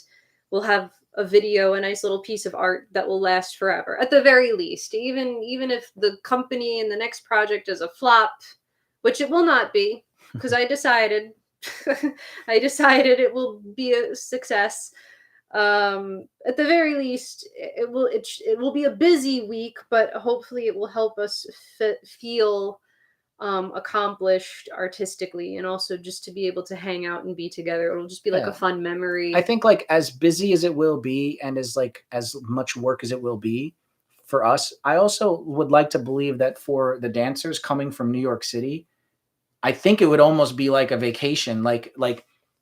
we'll have a video, a nice little piece of art that will last forever. At the very least, even if the company and the next project is a flop, which it will not be, because I decided it will be a success. At the very least, it will be a busy week, but hopefully it will help us feel accomplished artistically, and also just to be able to hang out and be together. It'll just be like a fun memory. I think like as busy as it will be, and as much work as it will be for us, I also would like to believe that for the dancers coming from New York City, I think it would almost be like a vacation. Like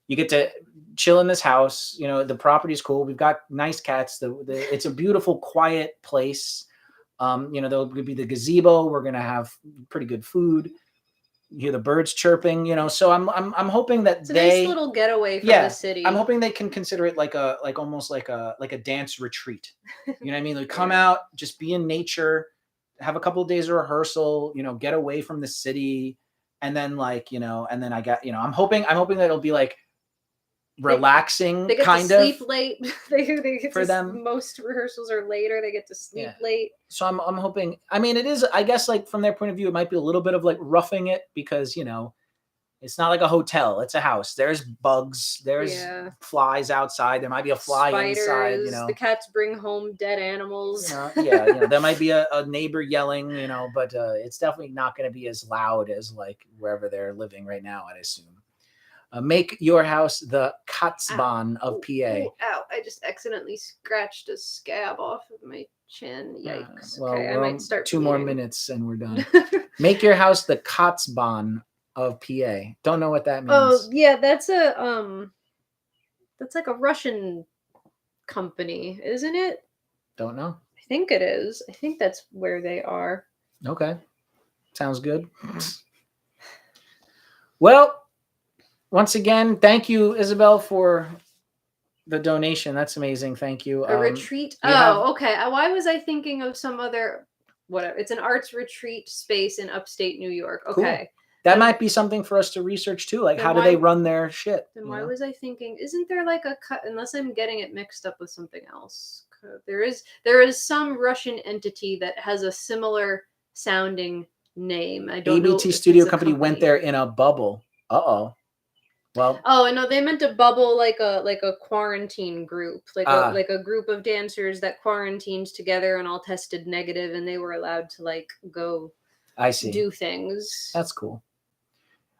you get to chill in this house. The property's cool. We've got nice cats. It's a beautiful, quiet place. There'll be the gazebo. We're gonna have pretty good food. You hear the birds chirping. So I'm hoping that it's a nice little getaway from the city. I'm hoping they can consider it almost like a dance retreat. You know what I mean? Like come out, just be in nature, have a couple of days of rehearsal. Get away from the city. And then and then I'm hoping that it'll be like relaxing, they get kind to of sleep late. they get for them. Most rehearsals are later. They get to sleep late. So I'm hoping. I mean, it is. I guess like from their point of view, it might be a little bit of like roughing it because it's not like a hotel. It's a house. There's bugs. There's flies outside. There might be a fly inside. The cats bring home dead animals. There might be a neighbor yelling. But it's definitely not going to be as loud as like wherever they're living right now, I'd assume. Make your house the Katzbahn of PA. Ow! I just accidentally scratched a scab off of my chin. Yikes! Well, okay, I might start 2 more minutes and we're done. Make your house the Katzbahn of PA. Don't know what that means. Oh yeah, that's like a Russian company, isn't it? Don't know. I think it is. I think that's where they are. Okay, sounds good. Well, once again, thank you, Isabel, for the donation. That's amazing. Thank you. A retreat. Okay. Why was I thinking of some other? Whatever. It's an arts retreat space in upstate New York. Okay. Cool. That might be something for us to research too. Like, how do they run their shit? Then why was I thinking? Isn't there like a cut? Unless I'm getting it mixed up with something else. There is some Russian entity that has a similar sounding name. I don't know. ABT Studio Company went there in a bubble. Uh-oh. Well. Oh, no, they meant a bubble like a quarantine group, like a group of dancers that quarantined together and all tested negative, and they were allowed to like go. I see. Do things. That's cool.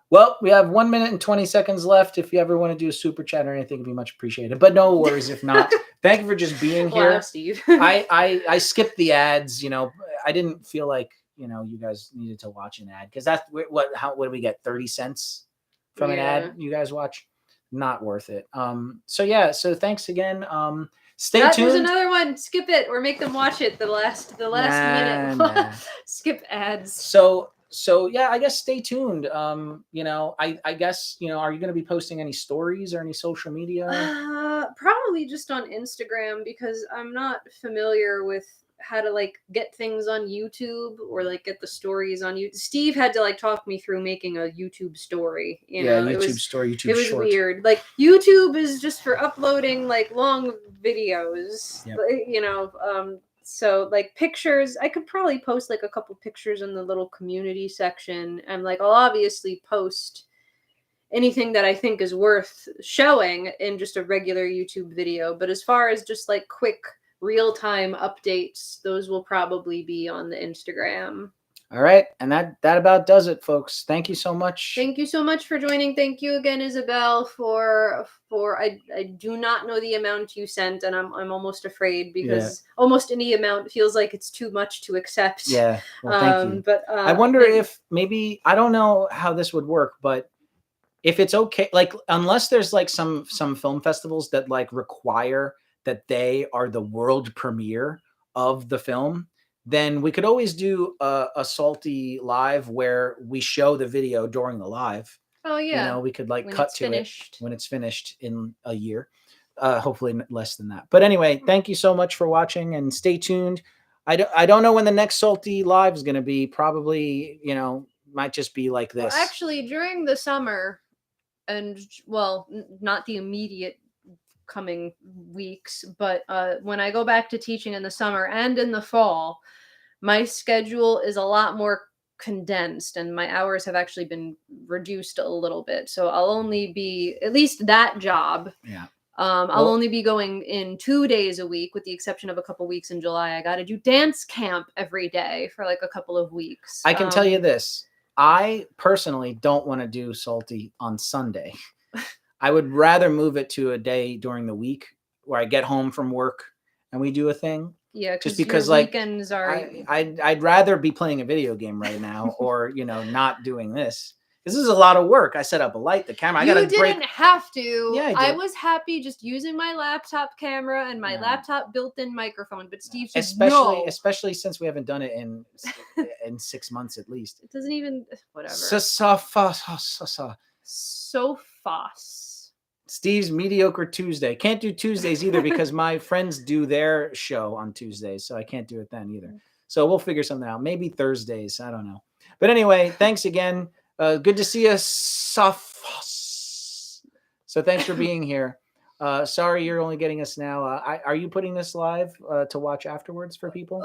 Well, we have 1 minute and 20 seconds left. If you ever want to do a super chat or anything, it'd be much appreciated. But no worries if not. Thank you for just being here. Wow, Steve. I skipped the ads. I didn't feel like you guys needed to watch an ad because that's what do we get? 30 cents from an ad you guys watch? Not worth it. So thanks again. Stay tuned. There's another one. Skip it or make them watch it the last minute. Nah. Skip ads. So So yeah, I guess stay tuned. I guess, are you going to be posting any stories or any social media? Probably just on Instagram because I'm not familiar with how to like get things on YouTube or like get the stories on YouTube. Steve had to like talk me through making a YouTube story. YouTube story, YouTube it was short. weird. Like YouTube is just for uploading like long videos. Yep. So like pictures, I could probably post like a couple pictures in the little community section, and like I'll obviously post anything that I think is worth showing in just a regular YouTube video. But as far as just like quick real-time updates, those will probably be on the Instagram. All right, and that about does it, folks. Thank you so much. Thank you so much for joining. Thank you again, Isabel, for I do not know the amount you sent, and I'm almost afraid because almost any amount feels like it's too much to accept. Yeah. Well, thank you. But I wonder if maybe, I don't know how this would work, but if it's okay, like unless there's like some film festivals that like require that they are the world premiere of the film, then we could always do a Salty live where we show the video during the live. Oh yeah. We could like when cut it's to finished. it when it's finished in a year. Hopefully less than that. But anyway, thank you so much for watching and stay tuned. I don't know when the next Salty live is going to be. Probably, might just be like this. Well, actually, during the summer, and well, not the immediate coming weeks, but when I go back to teaching in the summer and in the fall, my schedule is a lot more condensed and my hours have actually been reduced a little bit. So I'll only be, at least that job. Yeah. I'll only be going in 2 days a week, with the exception of a couple weeks in July. I got to do dance camp every day for like a couple of weeks. I can tell you this. I personally don't want to do Salty on Sunday. I would rather move it to a day during the week where I get home from work and we do a thing. Yeah, just because your like weekends are. I'd rather be playing a video game right now, or not doing this. This is a lot of work. I set up a light, the camera. You didn't have to. Yeah, I was happy just using my laptop camera and my laptop built-in microphone. But Steve said especially since we haven't done it in 6 months at least. It doesn't even whatever. So fast. Steve's Mediocre Tuesday. Can't do Tuesdays either because my friends do their show on Tuesdays, so I can't do it then either. So we'll figure something out. Maybe Thursdays. I don't know. But anyway, thanks again. Good to see us. So thanks for being here. Sorry you're only getting us now. Are you putting this live to watch afterwards for people?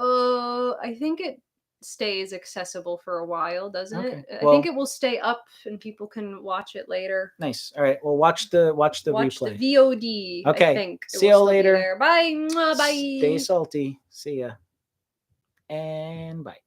I think it stays accessible for a while, doesn't it? Well, I think it will stay up and people can watch it later. Nice. All right. Well, watch the replay. The VOD. Okay. I think. See you later. Bye. Bye. Stay salty. See ya. And bye.